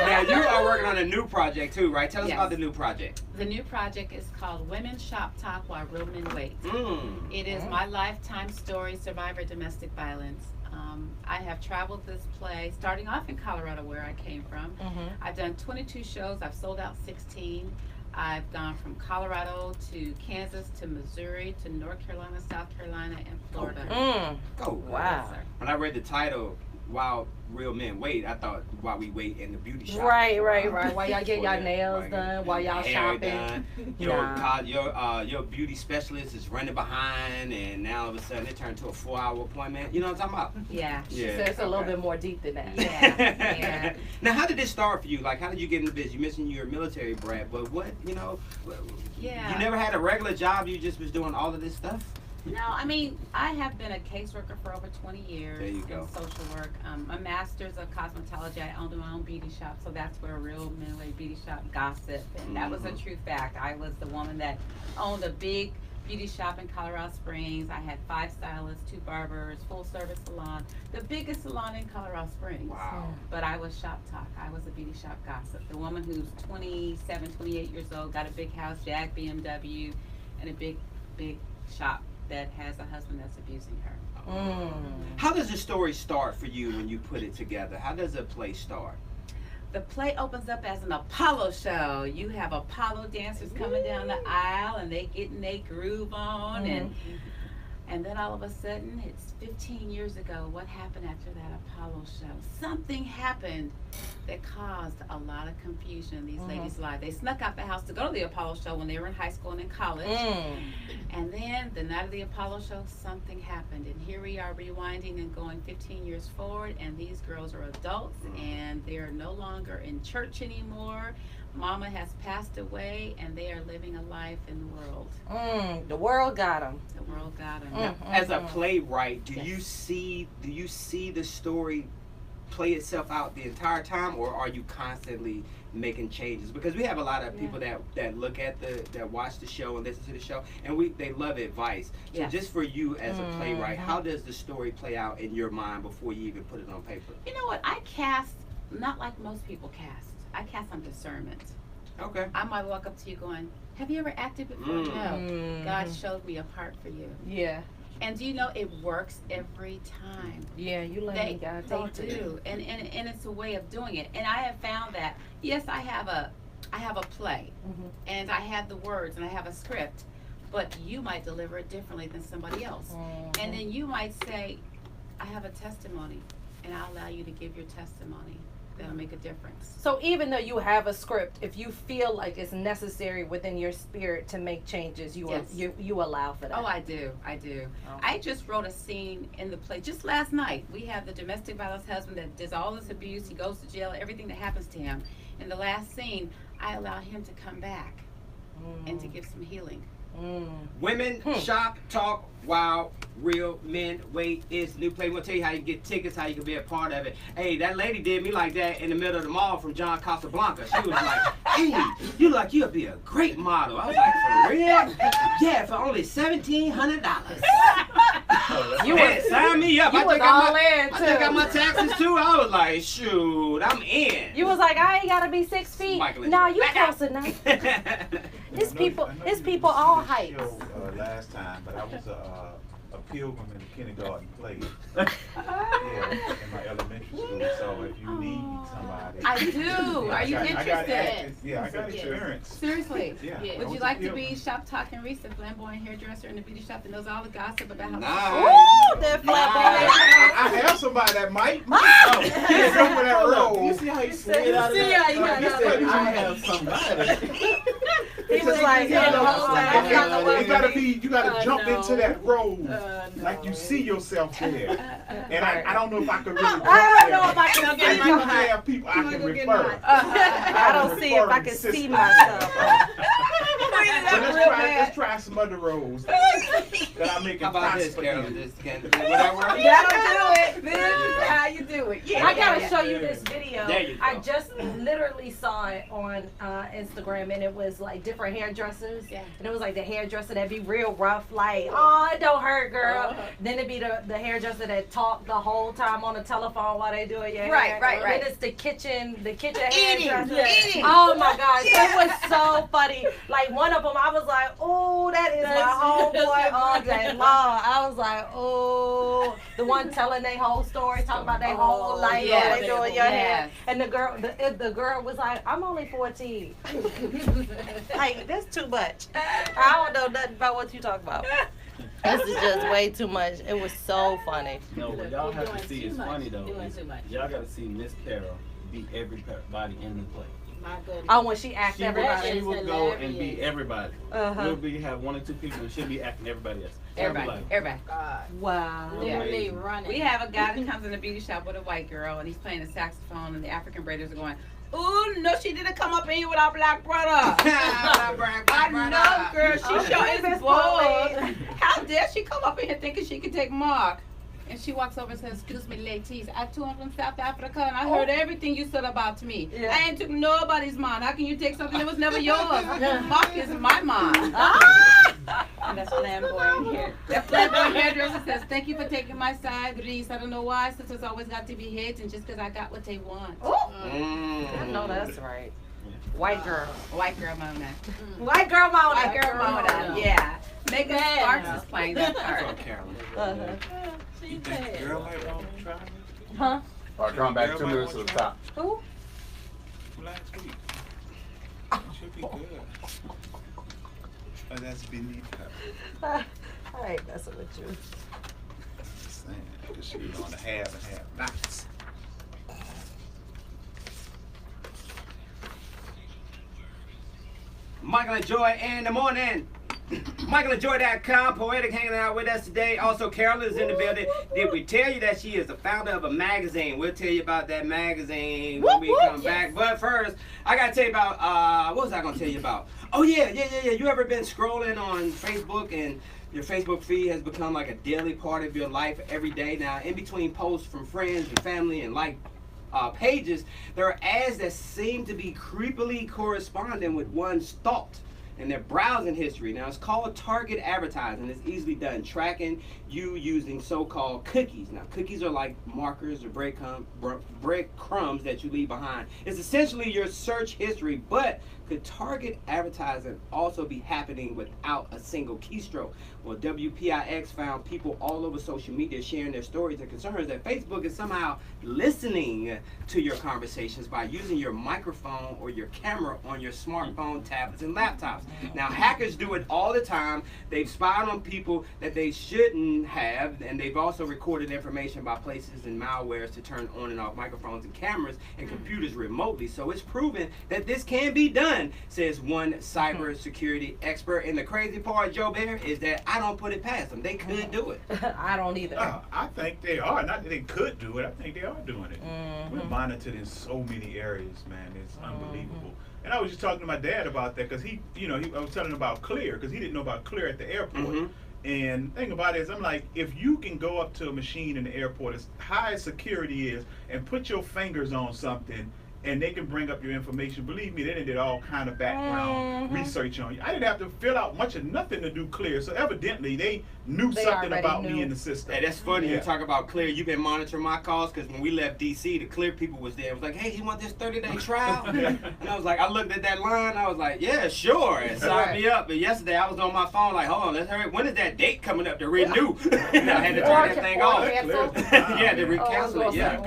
Now you are working on a new project too, right? Tell us about the new project. The new project is called Women Shop Talk While Real Men Wait. It is my lifetime story, survivor domestic violence. I have traveled this play, starting off in Colorado where I came from. I've done 22 shows. I've sold out 16. I've gone from Colorado to Kansas to Missouri to North Carolina, South Carolina, and Florida. Oh, wow. When I read the title, While Real Men Wait, I thought while we wait in the beauty shop. Right. While y'all get y'all nails done, while y'all shopping. Your beauty specialist is running behind, and now all of a sudden it turned to a 4-hour appointment. You know what I'm talking about? Yeah. She said it's a little bit more deep than that. Yeah. Now, how did this start for you? Like, how did you get into this? You mentioned you're a military brat, but what, you never had a regular job? You just was doing all of this stuff? No, I mean, I have been a caseworker for over 20 years. There you go. In social work. A master's of cosmetology. I owned my own beauty shop, so that's where Real Men Wait Beauty Shop gossip. And that was a true fact. I was the woman that owned a big beauty shop in Colorado Springs. I had 5 stylists, 2 barbers, full service salon, the biggest salon in Colorado Springs. Wow. But I was shop talk. I was a beauty shop gossip. The woman who's 27, 28 years old, got a big house, Jag BMW, and a big shop that has a husband that's abusing her. How does the story start for you when you put it together? How does a play start? The play opens up as an Apollo show. You have Apollo dancers coming down the aisle, and they getting their groove on, and then all of a sudden, it's 15 years ago. What happened after that Apollo show? Something happened that caused a lot of confusion in these ladies' lives. They snuck out the house to go to the Apollo show when they were in high school and in college. And then the night of the Apollo show, something happened. And here we are rewinding and going 15 years forward, and these girls are adults, and they're no longer in church anymore. Mama has passed away, and they are living a life in the world. The world got them. The world got them. As a playwright, do you see the story play itself out the entire time, or are you constantly making changes? Because we have a lot of people that look at that watch the show and listen to the show, and they love advice. So just for you as a playwright, how does the story play out in your mind before you even put it on paper? You know what? I cast not like most people cast. I cast on discernment. Okay. I might walk up to you going, have you ever acted before? No. God showed me a part for you. Yeah. And do you know it works every time? Yeah, you let me God talk to do. And it's a way of doing it. And I have found that, yes, I have a play, and I have the words, and I have a script, but you might deliver it differently than somebody else. And then you might say, I have a testimony, and I'll allow you to give your testimony. That'll make a difference. So even though you have a script, if you feel like it's necessary within your spirit to make changes, you allow for that. Oh, I do. Okay. I just wrote a scene in the play just last night. We have the domestic violence husband that does all this abuse. He goes to jail, everything that happens to him. In the last scene, I allow him to come back and to get some healing. Women shop, talk, wow, real men wait. It's new play. We'll tell you how you get tickets, how you can be a part of it. Hey, that lady did me like that in the middle of the mall from John Casablanca. She was like, hey, you like you'll be a great model. I was like, for real? Yeah, for only $1,700. You would sign me up. You was all in too. I got my taxes too. I was like, shoot, I'm in. You was like, I ain't gotta be 6 feet. No, you close enough. It's people all heights. Show, last time, but I was a pilgrim in the kindergarten play. In my elementary school. So if you need somebody, I do. Are you interested? I got experience. Seriously? Yeah. Would you like to be shop talking Risa, flamboyant hairdresser in the beauty shop that knows all the gossip about how? Ooh, that flamboyant. I have somebody that might. Go for that role. You see how you slid out of that? I have somebody. He was like, you gotta jump into that role like you see yourself there. And I don't know if I can really jump there. I don't know if I can I see do have people I can refer. I don't see if I can see myself. So let's try some other roles that I make. How about this, Carolyn? Would that work? That'll do it. This is how you do it. I gotta show you this video. There you go. I just literally saw it on Instagram, and it was like different hairdressers. Yeah. And it was like the hairdresser that'd be real rough, like, oh, it don't hurt, girl. Then it'd be the hairdresser that talk the whole time on the telephone while they do it. Yeah. Right. Then it's the kitchen Eating. hairdresser. Oh my gosh, it was so funny. Like one of them, I was like, oh, that is my homeboy all day long. I was like, oh, the one telling their whole story, talking about their whole life, yeah, they doing your hair. yes. And the girl was like, I'm only 14. Like, that's too much. I don't know nothing about what you talk about. This is just way too much. It was so funny. No, what y'all have to see is funny though. Doing too much. Y'all got to see Miss Carol beat everybody in the play. My goodness. Oh, when she asked She everybody. would go and beat everybody. Uh-huh. We'll have 1 or 2 people and she'll be acting everybody else. Everybody. God. Wow. Literally running. We have a guy that comes in the beauty shop with a white girl, and he's playing the saxophone, and the African braiders are going, ooh, no, she didn't come up in here with our black brother. I know, girl. She sure is bold. How dare she come up in here thinking she can take Mark? And she walks over and says, excuse me, ladies, I too am from South Africa, and I heard everything you said about me. Yeah. I ain't took nobody's mind. How can you take something that was never yours? Mark is my mind. And that's flamboyant hair. That flamboyant hairdresser says, thank you for taking my side, Reese. I don't know why sisters always got to be heads, and just because I got what they want. I know that's right. White girl. White girl Mona. White girl Mona. White girl Mona, yeah. Megan Sparks is playing that part. Carolyn. You think the girl might want to try me? Huh? All right, come back 2 minutes to the top. Who? Last week. Should be good. But that's beneath her. I ain't messing with you. Just saying. Because she was on the have and have nots. Michael and Joy in the morning. MichaelandJoy.com, Poetic hanging out with us today. Also, Carolyn is in the building. Did we tell you that she is the founder of a magazine? We'll tell you about that magazine when we come back. But first, I got to tell you about, what was I going to tell you about? Oh, yeah. You ever been scrolling on Facebook and your Facebook feed has become like a daily part of your life every day? Now, in between posts from friends and family and pages, there are ads that seem to be creepily corresponding with one's thoughts and their browsing history. Now, it's called target advertising. It's easily done, tracking you using so-called cookies. Now, cookies are like markers or breadcrumbs that you leave behind. It's essentially your search history, but could target advertising also be happening without a single keystroke? Well, WPIX found people all over social media sharing their stories and concerns that Facebook is somehow listening to your conversations by using your microphone or your camera on your smartphone, tablets, and laptops. Now, hackers do it all the time. They've spied on people that they shouldn't have, and they've also recorded information by places and malwares to turn on and off microphones and cameras and computers remotely. So it's proven that this can be done, says one cybersecurity expert. And the crazy part, Joubert, is that I don't put it past them. They could do it. I don't either. I think they are. Not that they could do it. I think they are doing it. We're monitored in so many areas, man. It's unbelievable. And I was just talking to my dad about that because I was telling him about Clear because he didn't know about Clear at the airport. And the thing about it is, I'm like, if you can go up to a machine in the airport as high as security is and put your fingers on something and they can bring up your information, believe me, they did all kind of background research on you. I didn't have to fill out much of nothing to do Clear. So evidently they knew something about me in the system. Hey, that's funny you talk about Clear. You've been monitoring my calls because when we left DC, the Clear people was there. It was like, hey, you want this 30-day trial? And I was like, I looked at that line. I was like, yeah, sure. And signed me up. But yesterday I was on my phone like, hold on, let's hurry. When is that date coming up to renew? And I had to turn that thing off. Yeah, to recancel it. Yeah.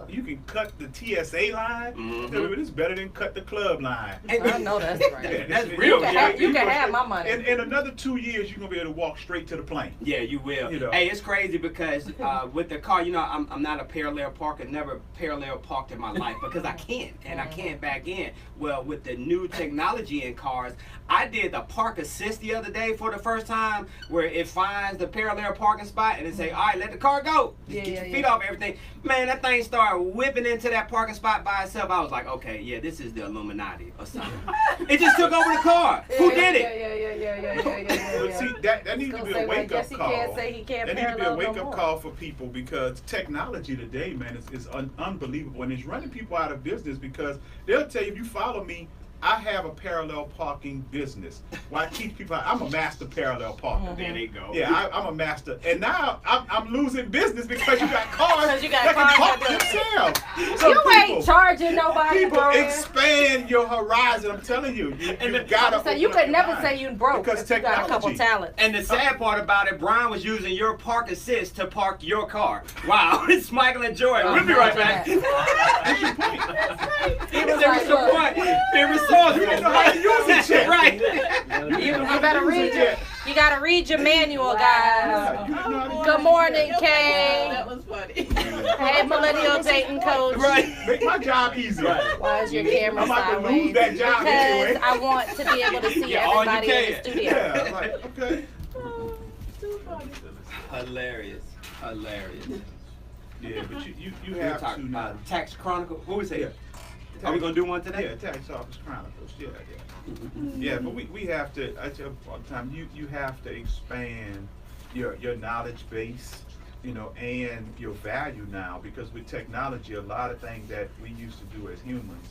You can cut the TSA line. It's better than cut the club line. I know that's right. That's real. You can have my money. In another 2 years, you're gonna be able to walk straight to the plane. Yeah, you will. Hey, it's crazy because with the car, I'm not a parallel parker. Never parallel parked in my life because I can't, and I can't back in. Well, with the new technology in cars, I did the park assist the other day for the first time, where it finds the parallel parking spot and it say, all right, let the car go. Just get your feet off everything. Man, that thing started whipping into that parking spot by itself. I was like, okay, yeah, this is the Illuminati or something. It just took over the car. Who did it? See, that needs to be a wake-up call. That needs to be a wake-up call for people because technology today, man, is unbelievable. And it's running people out of business because they'll tell you, if you follow me, I have a parallel parking business. Well, I teach people. I'm a master parallel parker. There they go. Yeah, I'm a master. And now I'm losing business because you got cars that can park themselves. So you ain't charging nobody, people bro. Expand your horizon. I'm telling you. You gotta. So you could never say you broke because technology. You got a couple talents. And the sad part about it, Brian was using your park assist to park your car. Wow, it's Michael and Joy. We'll be right back. That's your point. There was a point. There was you didn't know how to use it, right? You better read it. You gotta read your manual, guys. Good morning, Kay. That was funny. Hey, millennial dating coach. Right. Make my job easy. Why is your camera I'm about to sideways? lose that job Because anyway. I want to be able to see everybody in the studio. Yeah, I'm like, okay. Hilarious. Yeah, but you We're have talking to now. about Tax Chronicle. What we say? Yeah. Are we gonna do one today? Yeah, Tax Office Chronicles. Yeah, but we have to. I tell you all the time, you have to expand your knowledge base, and your value now, because with technology, a lot of things that we used to do as humans,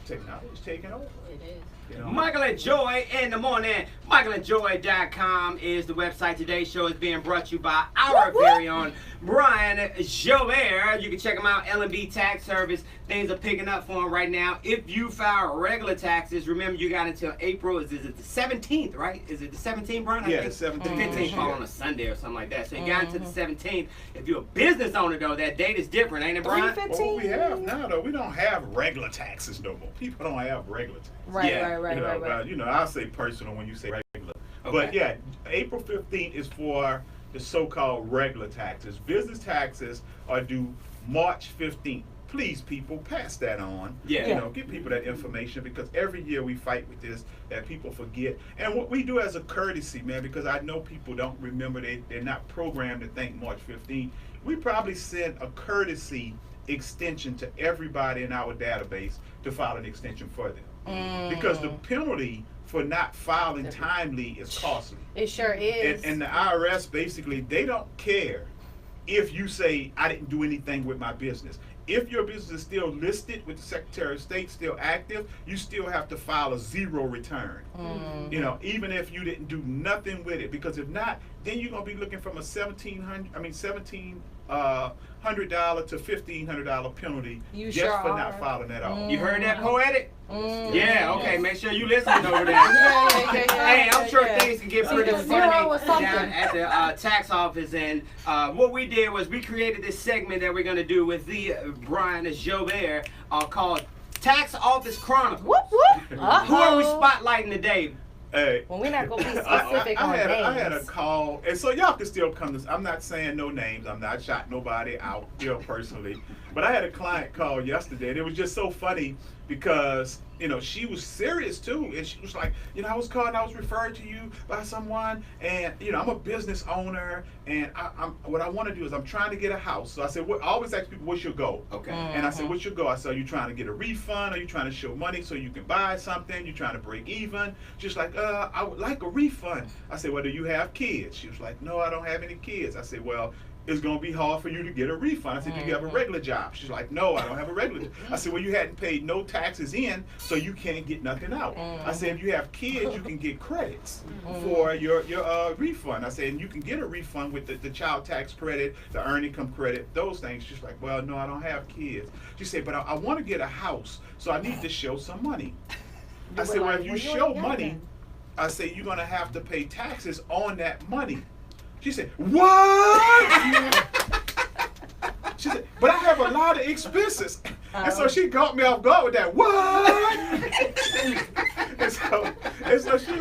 technology is taking over. It is. Michael and Joy in the morning. MichaelAndJoy.com is the website. Today's show is being brought to you by our very own Brian Joubert. You can check him out, L&B Tax Service. Things are picking up for him right now. If you file regular taxes, remember you got until April. Is it the 17th, right? Is it the 17th, Brian? Yeah, the 17th. The 15th fall on a Sunday or something like that. So you got until the 17th. If you're a business owner, though, that date is different, ain't it, Brian? Well, what we have now, though, we don't have regular taxes no more. People don't have regular taxes. Right. I'll say personal when you say regular. Okay. But yeah, April 15th is for the so-called regular taxes. Business taxes are due March 15th. Please, people, pass that on. Yeah. Give people that information, because every year we fight with this, that people forget. And what we do as a courtesy, man, because I know people don't remember, they're not programmed to think March 15th. We probably send a courtesy extension to everybody in our database to file an extension for them. Because the penalty for not filing timely is costly. It sure is. And the IRS, basically, they don't care if you say, I didn't do anything with my business. If your business is still listed with the Secretary of State, still active, you still have to file a zero return. Even if you didn't do nothing with it, because if not, then you're gonna be looking from a $1,700 to $1,500 penalty for not filing at all. You heard that, Poetic? Yeah, okay, make sure you listening over there. Hey, I'm sure things can get pretty funny down at the tax office. And what we did was we created this segment that we're going to do with the Brian Joubert called Tax Office Chronicle. Who are we spotlighting today? Hey. Well, we're not gonna be specific on names. I had a call, and so y'all can still come to. I'm not saying no names. I'm not shot nobody out, personally. But I had a client call yesterday, and it was just so funny because she was serious too, and she was like, I was calling, I was referred to you by someone, and I'm a business owner, and what I want to do is I'm trying to get a house. So I said, I always ask people, what's your goal? Okay. And I said, what's your goal? I said, are you trying to get a refund? Are you trying to show money so you can buy something? You trying to break even? She's like, I would like a refund. I said, well, do you have kids? She was like, no, I don't have any kids. I said, well, it's going to be hard for you to get a refund. I said, do you have a regular job? She's like, no, I don't have a regular job. I said, well, you hadn't paid no taxes in, so you can't get nothing out. I said, if you have kids, you can get credits for your refund. I said, and you can get a refund with the child tax credit, the earned income credit, those things. She's like, well, no, I don't have kids. She said, but I want to get a house, so I need to show some money. I said, well, if you show money, I said, you're going to have to pay taxes on that money. She said, what? She said, but I have a lot of expenses. And so she caught me off guard with that, what? and so she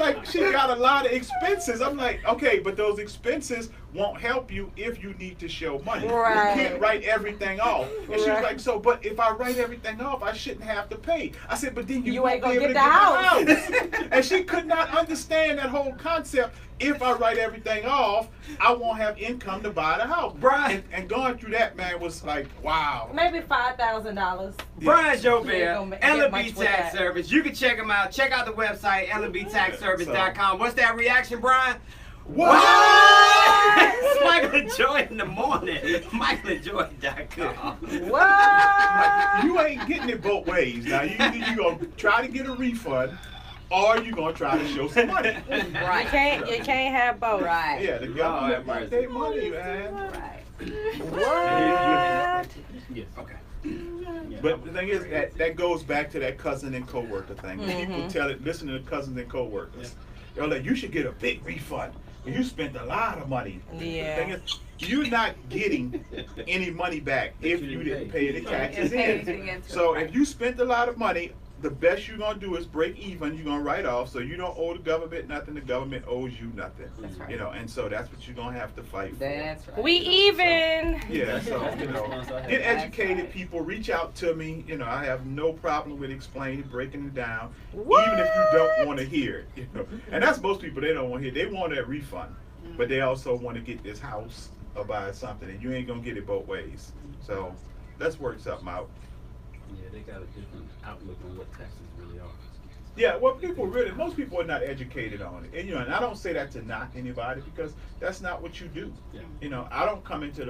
got a lot of expenses. I'm like, okay, but those expenses won't help you if you need to show money. Right. You can't write everything off. And she was like, so, but if I write everything off, I shouldn't have to pay. I said, but then you ain't won't gonna be able get to the house. get the house. And she could not understand that whole concept. If I write everything off, I won't have income to buy the house. Brian. And going through that, man, was like, wow. Maybe $5,000. Brian You Joubert, ain't gonna get much L&B with Tax that. Service. You can check them out. Check out the website, LandBTaxService.com. What's that reaction, Brian? What? It's Michael and Joy in the morning. MichaelandJoy.com. What? You ain't getting it both ways. Now, you going to try to get a refund, or you going to try to show some money. Right. You can't have both. Right. Yeah, the government wants their money, man. Right. What? Yes. Okay. But the thing is, that goes back to that cousin and coworker thing. People tell it, listen to the cousins and coworkers. They're like, you should get a big refund. You spent a lot of money. Yeah. The thing is, you're not getting any money back if you didn't pay the taxes in. So if you spent a lot of money, the best you're going to do is break even. You're going to write off, so you don't owe the government nothing. The government owes you nothing. That's right. And so that's what you're going to have to fight for. That's right. We even. Yeah, so, get educated people, reach out to me. I have no problem with explaining, breaking it down, even if you don't want to hear it. And that's most people, they don't want to hear it. They want that refund, but they also want to get this house or buy something, and you ain't going to get it both ways. So let's work something out. Yeah, they got a different outlook on what taxes really are. Yeah, well, most people are not educated on it. And I don't say that to knock anybody, because that's not what you do. Yeah. I don't come into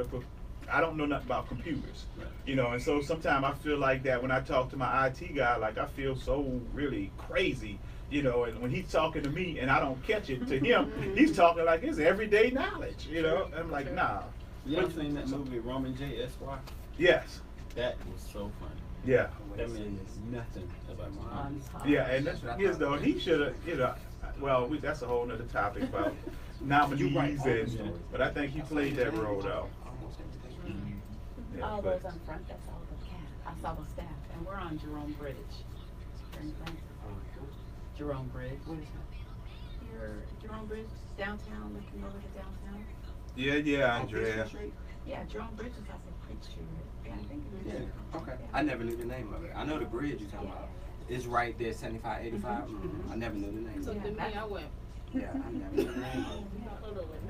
I don't know nothing about computers. Right. And so sometimes I feel like that when I talk to my IT guy, like I feel so really crazy, and when he's talking to me and I don't catch it, to him, he's talking like it's everyday knowledge, I'm like, nah. You ever seen that movie Roman J. Esquire? Yes. That was so funny. Yeah. That means nothing about mine. Yeah, and that's what though. He should have, well, that's a whole nother topic about nominees, but I think he played that role though. Yeah, All those on front, that's all the cast. I saw the staff, and we're on Jerome Bridge. Jerome Bridge. What is that? Jerome Bridge, downtown, looking over to downtown. Yeah, Andrea. Yeah, Jerome Bridge is off of Creek Street. Yeah, I think it is. Okay. I never knew the name of it. I know the bridge you're talking about. It's right there, 75, 85. I never knew the name. So to me, I went. Yeah, I never knew the name.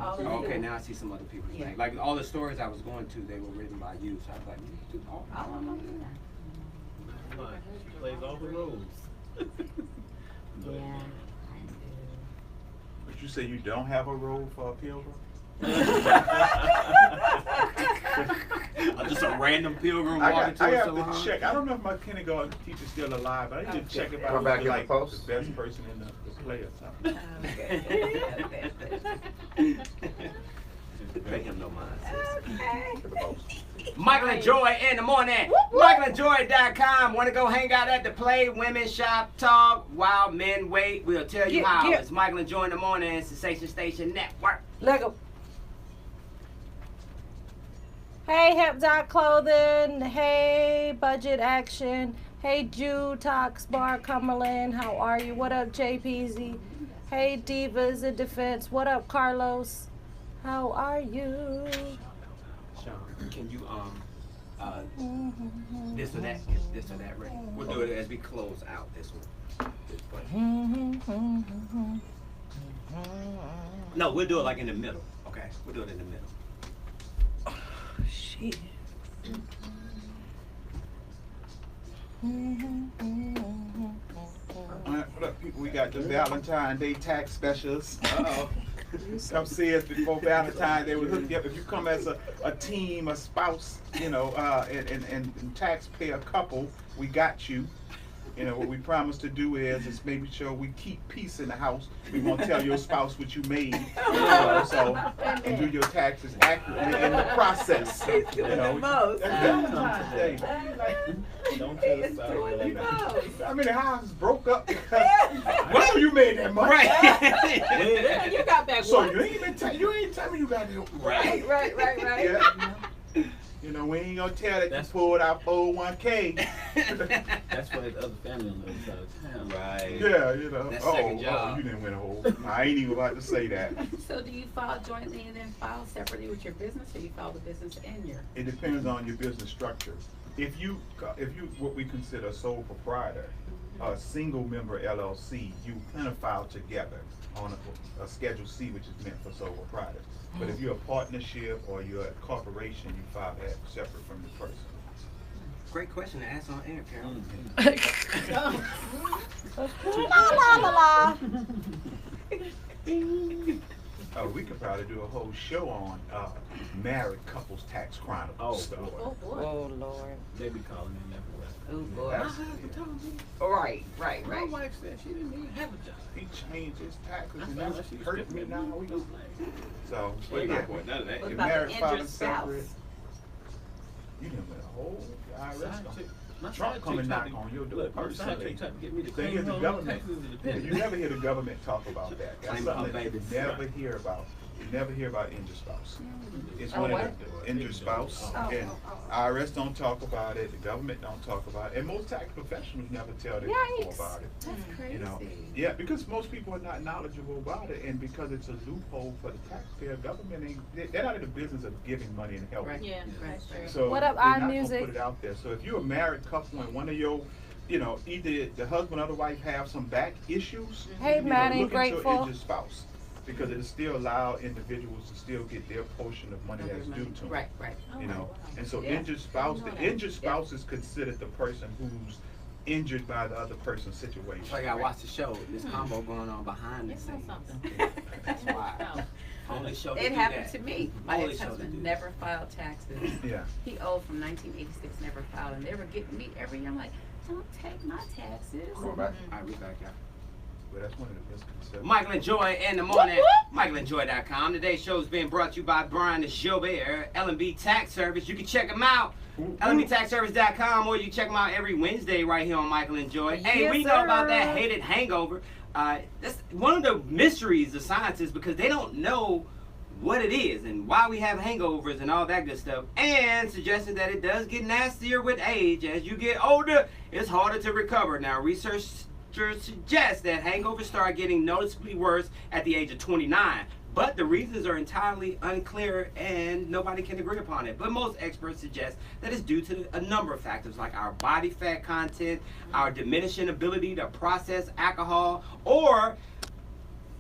Okay, now I see some other people's names. Like all the stories I was going to, they were written by you. So I was like, dude, I don't know. She plays all the roles. Yeah, But you say you don't have a role for a pilgrim? I'm just a random pilgrim I walking to a have salon. to check. I don't know if my kindergarten teacher's still alive, but I need to check if I We're back was in the like post. the best person in the play or something. Pay him no mind. To the post. Michael and Joy in the morning. MichaelandJoy.com. Want to go hang out at the play, women shop, talk while men wait. We'll tell you how. It's Michael and Joy in the morning, Sensation Station Network. Lego. Hey, Hep Dot Clothing. Hey, Budget Action. Hey, Jude, Tox Bar, Cumberland. How are you? What up, JPZ? Hey, Divas in Defense. What up, Carlos? How are you? Sean, can you this or that, right? We'll do it as we close out this one. This part. No, we'll do it like in the middle. Okay, we'll do it in the middle. Shit. Look, people, we got the Valentine's Day tax specials. Uh-oh. Come see us before Valentine's Day. We'll hook you up. If you come as a team, a spouse, you know, and taxpayer couple, we got you. You know, what we promise to do is making sure we keep peace in the house. We won't tell your spouse what you made, you know, so, and do your taxes accurately in the process. You know, that's Valentine's Day. Don't tell us about I mean, the house broke up because well, you made that money. Right. You got back So once. you ain't telling me you got that. Right. Right. Yeah. You know, we ain't gonna tell that you pulled out 401k. That's why the other family on the other side of town. Right. Yeah, you know. That Oh, second job. you didn't win a whole. I ain't even about to say that. So do you file jointly and then file separately with your business, or you file the business and your? It depends on your business structure. If you what we consider a sole proprietor, a single member LLC, you kind of file together on a Schedule C, which is meant for sole proprietors. But if you're a partnership or you're a corporation, you file that separate from the person. Great question to ask on air, Carolyn. La. Oh, we could probably do a whole show on married couples tax chronicles. Oh, stuff. Lord. Oh, Lord. They be calling in that way. Oh boy. That's- Right. My wife said she didn't even have a job. He changed his taxes I and found that's out she was hurting me stripping now. me. So, Well, but you yeah, don't point none of that. What if about married the filing injured spouse? separate, you done with a whole IRS. Side chick- my Trump side come chick and tried knock to- on your door Look, my side personally. chick tried to get me to Thing claim is, the her government, taxes as a you dependent. never hear the government talk about that. That's Claim something her that you babies. never hear about. You never hear about injured spouse. It's Oh, one what? of the injured spouse, and IRS don't talk about it, the government don't talk about it, and most tax professionals never tell their people Yikes. about it. That's crazy. You know, yeah, because most people are not knowledgeable about it, and because it's a loophole for the taxpayer, government ain't, they're not in the business of giving money and helping. Right. Yeah, Right. So What up, they're not gonna iMusic? put it out there. So if you're a married couple and one of your, you know, either the husband or the wife have some back issues, Hey, you know, Maddie, look into grateful. an injured spouse, because it'll still allow individuals to still get their portion of money that's due to them. Right. You know, and so Yeah. injured spouse, I know the that. injured spouse is considered the person who's injured by the other person's situation. So I gotta watch the show. This combo going on behind the It's scenes. not something. That's why. Only show that It do happened that. to me. My Only show that do ex-husband that. never filed taxes. Yeah. He owed from 1986, never filed, and they were getting me every year. I'm like, don't take my taxes. Go back. All right, we back out. But that's one of the misconceptions. Michael and Joy in the morning. MichaelandJoy.com. Today's show is being brought to you by Brian Joubert, L&B Tax Service. You can check them out. LNBTaxService.com, or you check them out every Wednesday right here on Michael and Joy. Hey, Yes, we know about sir. that hated hangover. That's one of the mysteries of science is because they don't know what it is and why we have hangovers and all that good stuff. And suggested that it does get nastier with age. As you get older, it's harder to recover. Now, research suggests that hangovers start getting noticeably worse at the age of 29. But the reasons are entirely unclear and nobody can agree upon it. But most experts suggest that it's due to a number of factors like our body fat content, our diminishing ability to process alcohol, or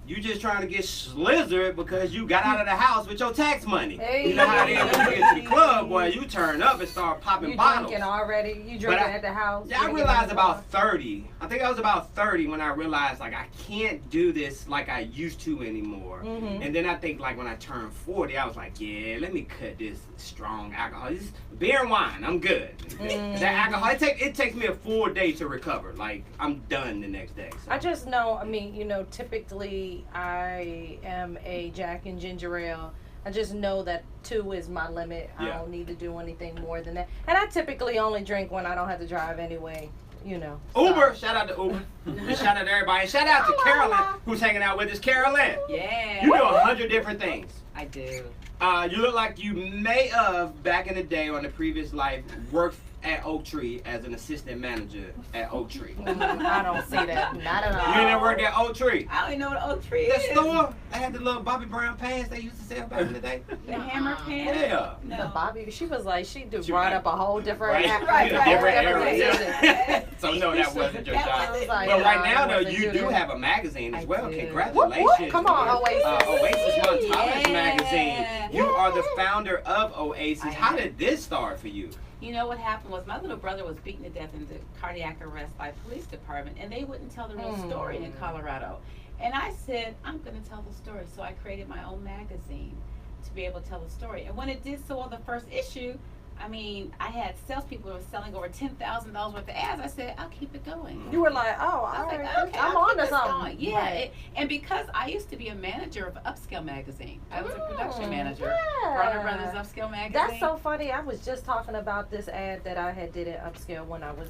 you just trying to get slizzard because you got out of the house with your tax money. Hey. You know how it is when you get to the club, boy, you turn up and start popping You bottles. drinking already? You But drinking I- at the house? Yeah, I Drinking realized at the about bar? 30. I think I was about 30 when I realized like I can't do this like I used to anymore. Mhm. And then I think like when I turned 40, I was like, yeah, let me cut this strong alcohol. This beer and wine, I'm good. That alcohol, it takes me a full day to recover. Like I'm done the next day. So. I just know, I mean, you know, typically I am a Jack and ginger ale. I just know that 2 is my limit. I Yeah. don't need to do anything more than that. And I typically only drink when I don't have to drive anyway, you know. so. Uber, shout out to Uber. And shout out to everybody. And shout out to Carolyn, who's hanging out with us. Carolyn, Yeah. you do 100 different things. I do. You look like you may have, back in the day on the previous life, worked at Oak Tree as an assistant manager at Oak Tree? I don't see that. Not at all. You ain't never worked at Oak Tree? I don't even know what Oak Tree The is. store, they had the little Bobby Brown pants they used to sell back in the day. The hammer pants? Yeah. No. The Bobby, she was like, she She brought right. up a whole different, Right, Different area. area. So no, that wasn't your That job. wasn't- Like, But right no, now, it though, wasn't you do good. have a magazine as I well. do. Congratulations. Whoop, whoop. Come on, Oasis. Oasis Montage Yeah. magazine. You are the founder of Oasis. I How am. did this start for you? You know what happened was my little brother was beaten to death in the cardiac arrest by police department, and they wouldn't tell the real story in Colorado. And I said, I'm going to tell the story. So I created my own magazine to be able to tell the story. And when it did so on the first issue, I mean, I had salespeople who were selling over $10,000 worth of ads. I said, I'll keep it going. You were like, oh, I all was right, like, okay, I'm I'll on keep to this something. going. Yeah, Right. and because I used to be a manager of Upscale magazine, I was a production manager. Yeah. Warner Brothers Upscale magazine. That's so funny. I was just talking about this ad that I had did at Upscale when I was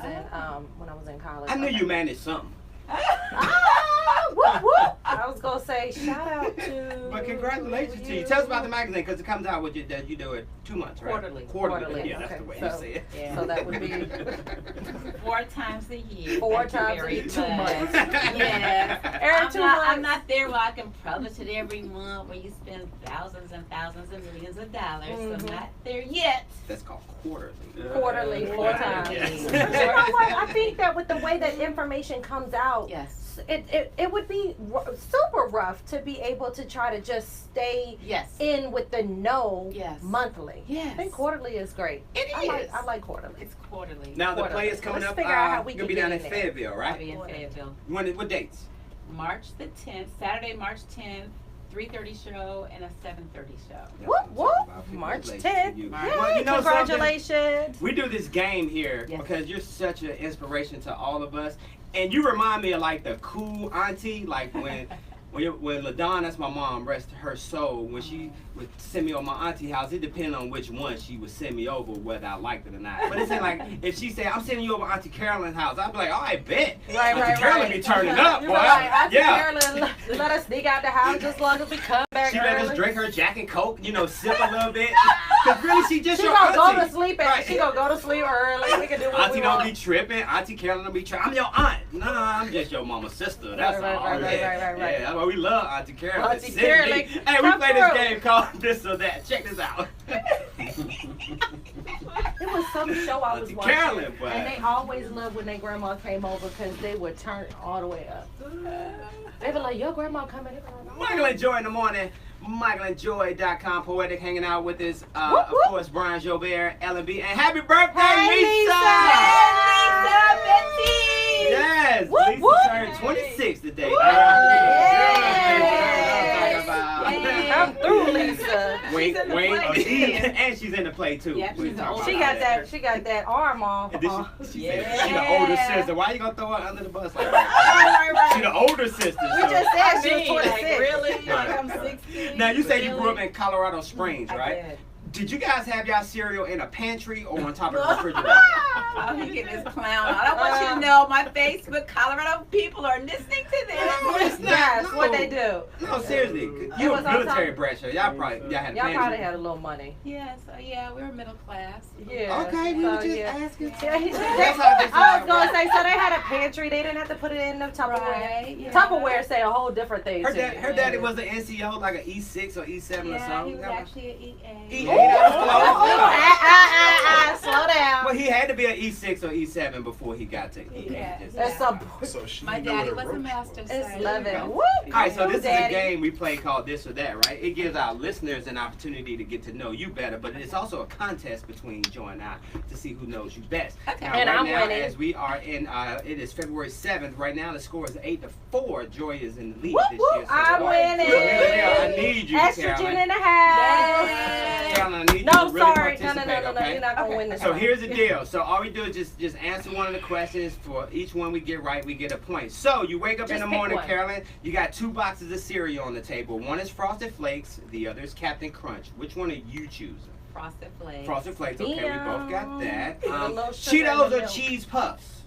in college. I knew you managed something. Ah, whoop, whoop. I was gonna say shout out to. But congratulations to you. Tell us about the magazine because it comes out with you that you do it 2 months, right? Quarterly. Quarterly, Yeah, that's okay. the way So- you say it. Yeah. So that would be 4 times a year. 4 Thank you times very in 2 much. months. Yes. Every 2 months. I'm not there where I can publish it every month where you spend thousands and thousands and millions of dollars. So Mhm. I'm not there yet. That's called quarterly. Quarterly, 4 times. Yes. But you know what? I think that with the way that information comes out, Yes. it would be super rough to be able to try to just stay Yes. in with the know Yes. monthly. I Yes. think quarterly is great. It is. I like quarterly. It's quarterly. Now the Quarterly. play is coming Let's up. figure out how we You'll can be down in get in there. Fayetteville, I'll right? be in Fayetteville. What dates? March the 10th, Saturday, March 10th, 3:30 show and a 7:30 show. That's Whoop, what I'm whoop. talking about. March Congratulations 10th. to you. Yay, Well, you know something? Congratulations. We do this game here Yes. because you're such an inspiration to all of us, and you remind me of like the cool auntie, like when LaDon, that's my mom, rest her soul, when she would send me on my auntie house, it depended on which one she would send me over, whether I liked it or not. But it's like, if she said, I'm sending you over Auntie Carolyn's house, I'd be like, oh, I bet. Right, Auntie right, Carolyn right. be turning up, You boy. were like, Auntie Yeah. Carolyn, let us sneak out the house just as long as we come back She let us early. drink her Jack and Coke, sip a little bit. Because really, she just She your gonna auntie. go to sleep Right. she gonna go to sleep early. We can do what Auntie we don't want. be tripping. Auntie Carolyn don't be tripping. I'm your aunt. Nah, I'm just your mama's sister. That's Right, all. right, right, Yeah. right, right. Yeah, that's why we love Auntie Carolyn. Auntie Sydney. Carolyn, Hey, we come play this through. game called This or That. Check this out. It was some show I was Auntie watching, Carolyn, boy. and they always loved when their grandma came over because they would turn all the way up. They were like, "Your grandma coming?" Michael and Joy in the morning. MichaelandJoy.com. Poetic hanging out with us. Whoop, Of whoop. course, Brian Joubert, L&B. And happy birthday, Hey, Lisa! Yes, Whoop, Lisa whoop. turned 26 today. Whoop. I'm through, Lisa. Wink, in the wink. play. And she's in the play too. Yep, We she's talk the about She all got that arm off. And then she said, she the Yeah. older sister. Why you gonna throw her under the bus like that? Right. She the older sister. We so- just said she was Like, 26. really? Like I'm 16? Now you say you grew up Really? in Colorado Springs, I right? did. Did you guys have y'all cereal in a pantry or on top of the refrigerator? Oh, he getting his clown on. I want you to know my Facebook Colorado people are listening to this. Yes, what they do. No, seriously. It You was a on military top- brat, so y'all had a Y'all pantry. probably had a little money. Yes, yeah, we were middle class. Yeah. Okay, we were So, just yeah. asking. Yeah, That's how this I was gonna works. say, so they had a pantry. They didn't have to put it in the Tupperware. Right, yeah. Tupperware say a whole different thing. Her, too. her daddy was an NCO, like an E6 or E7 or Yeah, something. he was actually an EA. E8. Ooh, That was close. slow down. Well, he had to be an E6 or E7 before he got to E8. Yeah. Just- That's some. So she My knew daddy what was a roach master. was. It's so 11. you know. Whoop. All right, so this is a Daddy. game we play called This or That, right? It gives our listeners an opportunity to get to know you better, but it's also a contest between Joy and I to see who knows you best. Okay. Now, And right I'm now, winning. as we are in, it is February 7th. Right now, the score is 8-4. Joy is in the lead Whoop, this whoop, year. I'm so winning. I need you, Estrogen Carolyn. in the house. Carolyn, I need you No, to really sorry. No, participate, no. okay? You're not gonna win this So one. here's the deal. So all we do is just answer one of the questions. For each one we get right, we get a point. So you wake up in Just the pick morning, one. Carolyn. You got 2 boxes of cereal on the table. One is Frosted Flakes. The other is Captain Crunch. Which one are you choosing? Frosted Flakes. Frosted Flakes. Okay, we both got that. With a little sugar in Cheetos the or milk. Cheese Puffs?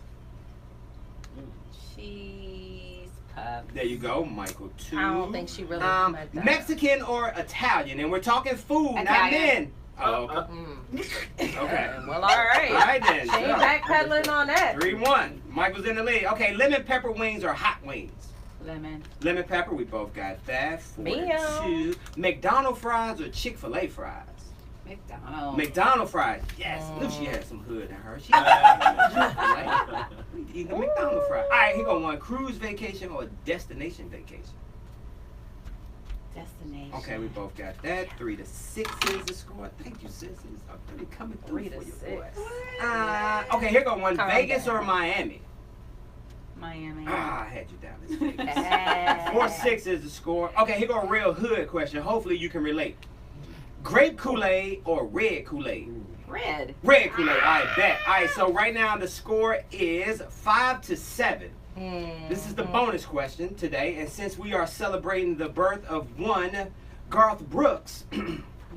Cheese puffs. There you go, Michael. 2. I don't think she really meant that. Mexican or Italian? And we're talking food, not Italian. men. Oh, okay. Okay. Well, all right. All right then. She ain't backpedaling on that. 3-1. Michael's in the lead. Okay, lemon pepper wings or hot wings? Lemon. Lemon pepper, we both got that. 4-2. Meow. McDonald's fries or Chick-fil-A fries? McDonald's. McDonald's fries. Yes. Knew she had some hood in her. She eating the McDonald's fries. All right, here go one. Cruise vacation or destination vacation? Destination. Okay, we both got that. 3-6 is the score. Thank you, sis. I'm really coming through 3 to for you, 6. boy. Okay, here go one. Calm Vegas down. or Miami? Miami. I had you down as Vegas. 4-6 is the score. Okay, here go a real hood question. Hopefully you can relate. Grape Kool-Aid or red Kool-Aid? Red. Red Kool-Aid. All right, bet. All right, so right now the score is 5-7. This is the bonus question today, and since we are celebrating the birth of one Garth Brooks,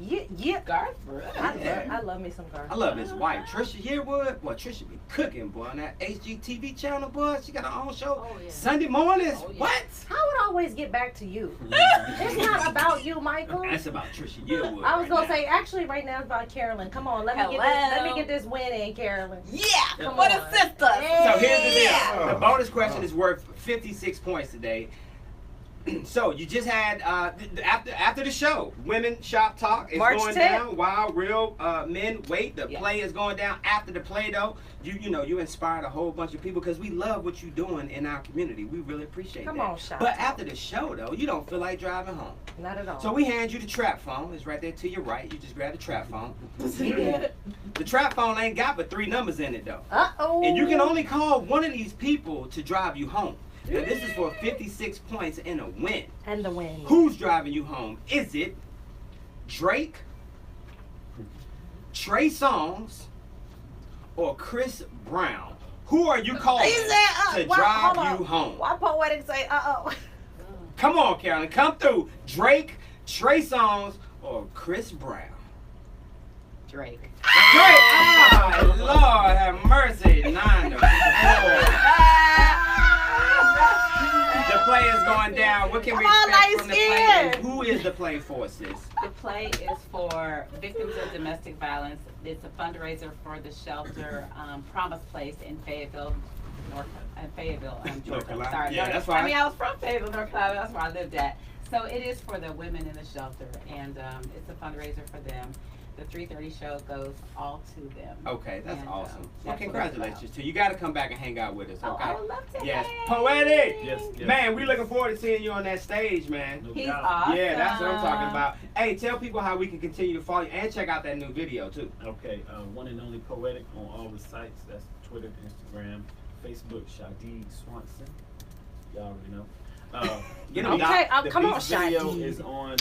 Yeah. Garth Brooks. I love me some Garth. I love his wife, Trisha Yearwood. Boy, Trisha be cooking, boy, on that HGTV channel, boy. She got her own show. Oh, yeah. Sunday mornings. Oh, yeah. What? How would always get back to you? It's not about you, Michael. That's about Trisha Yearwood. I was right gonna now. say, actually, right now it's about Carolyn. Come on, let me get this win in, Carolyn. Yeah. Come What on. a sister. So here's the deal. Yeah. The bonus question is worth 56 points today. So you just had after the show, Women Shop Talk is March going 10th. down while real men wait. The Yeah. play is going down. After the play though, you inspired a whole bunch of people because we love what you're doing in our community. We really appreciate Come that. on, Shop But Talk. after the show though, you don't feel like driving home. Not at all. So we hand you the trap phone. It's right there to your right. You just grab the trap phone. Yeah. The trap phone ain't got but 3 numbers in it though. Uh-oh. And you can only call one of these people to drive you home. Now this is for 56 points and a win. And the win. Who's driving you home? Is it Drake, Trey Songz, or Chris Brown? Who are you calling He said, to why- drive hold on. you home? Why Poetic say uh-oh? Come on, Carolyn, come through. Drake, Trey Songz, or Chris Brown? Drake. Drake! Ah, Lord have mercy. 9-4. The play is going down. What can we Come on, expect from the play? light And skin. who is the play for, sis? The play is for victims of domestic violence. It's a fundraiser for the shelter Promise Place in Fayetteville, Georgia. North Carolina. Sorry, Yeah, that's fine. I mean, I was from Fayetteville, North Carolina. That's where I lived at. So it is for the women in the shelter, and it's a fundraiser for them. The 3:30 show goes all to them. Okay, that's And, awesome. Well, that's what it's congratulations about. to you. You got to come back and hang out with us, Oh, okay? I would love to. Yes, Yay! Poetic. Yes, yes. Man, we looking forward to seeing you on that stage, man. No He's doubt. awesome. Yeah, that's what I'm talking about. Hey, tell people how we can continue to follow you and check out that new video too. Okay, one and only Poetic on all the sites. That's Twitter, Instagram, Facebook, Shadi Swanson. Y'all already know. Get him, Okay, Doc. The come on, Beats video Shadi. is on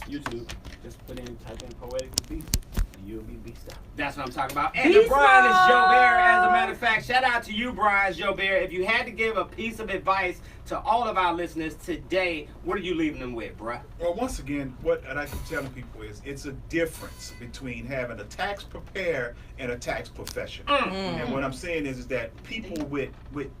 YouTube. Just type in Poetic the Beast, and you'll be beast out. That's what I'm talking about. And the Beast Brian is mode. Joubert, as a matter of fact. Shout out to you, Brian Joubert. If you had to give a piece of advice to all of our listeners today, what are you leaving them with, bruh? Well, once again, what I keep telling people is it's a difference between having a tax preparer and a tax professional. And what I'm saying is that people with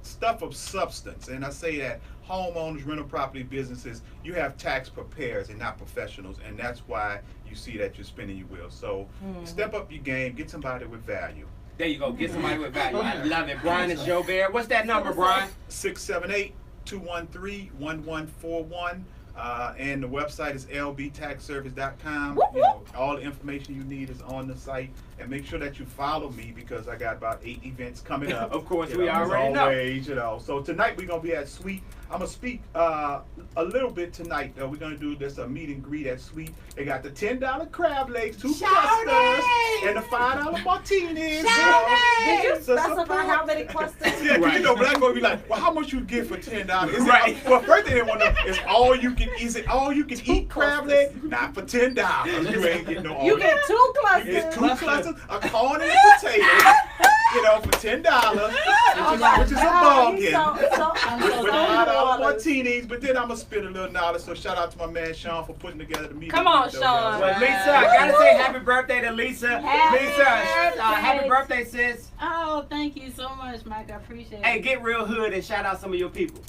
stuff of substance, and I say that homeowners, rental property businesses, you have tax preparers and not professionals, and that's why you see that you're spinning your wheels. So step up your game, get somebody with value. There you go. Get somebody with value. I love it. Brian is Joubert. What's that number, Brian? 678-213-1141. And the website is lbtaxservice.com. Whoop, You know, all the information you need is on the site. And make sure that you follow me because I got about 8 events coming up. Of course, You we know, as already know. always, you know. So tonight we're gonna be at Sweet. I'm gonna speak a little bit tonight. We're gonna do this meet and greet at Sweet. They got the $10 crab legs, 2 clusters, and the $5 martinis. Did you So specify support. how many clusters? Yeah, 'cause Right. you know, black boy be like, well, how much you get for $10? Is Right. It, well, first thing they want to know is all you can. Is it all you can eat crab clusters. leg? Not for $10. You ain't getting no. You all get 2 you clusters. get 2 clusters, a corn and a potato. You know, for $10, which is a God, he's bargain. so With $5 $5. martinis, but then I'm gonna spend a little knowledge. So shout out to my man Sean for putting together the meeting. Come on, Sean. Well, Lisa, I gotta say happy birthday to Lisa. Happy Lisa, happy birthday. birthday, sis. Oh, thank you so much, Mike. I appreciate it. Hey, get real hood and shout out some of your people.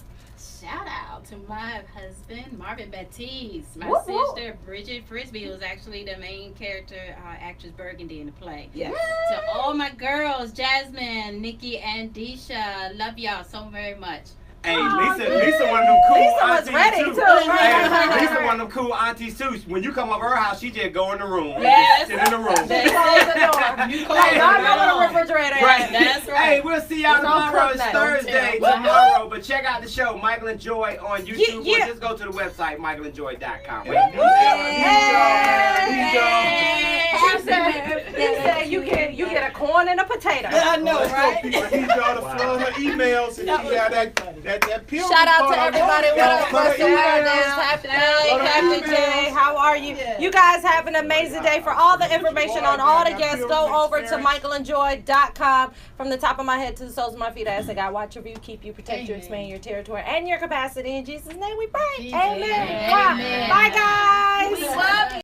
Shout out to my husband, Marvin Baptiste. My Whoop, whoop. sister, Bridget Frisbee, who's actually the main character, actress Burgundy in the play. Yes. To all my girls, Jasmine, Nikki, and Deisha, love y'all so very much. Hey, Oh, Lisa one of them cool Lisa was aunties ready, too. too. Hey, Lisa one of them cool aunties too. When you come over her house, she just go in the room. Yes. Just sit in the room. They close the door. You Like, I know where the refrigerator is. Right. That's right. Hey, we'll see y'all It's all tomorrow. cooked It's now. Thursday Woo-hoo. tomorrow. But check out the show, Michael and Joy on YouTube. Yeah. Or just go to the website, michaelandjoy.com. Need y'all. He said you get a corn and a potato. I know, Let's go, right? people. I need y'all to flood her emails and she got that pill. Shout out to report. everybody. What up, Flood her what's up? emails. Happy Flood her Captain J. emails. How are you? You guys have an amazing day. For all the information on all the guests, go over to michaelandjoy.com. From the top of my head to the soles of my feet, I ask that God watch over you, keep you, protect you, expand your territory and your capacity. In Jesus' name we pray. Amen. Amen. Bye, guys. We love you.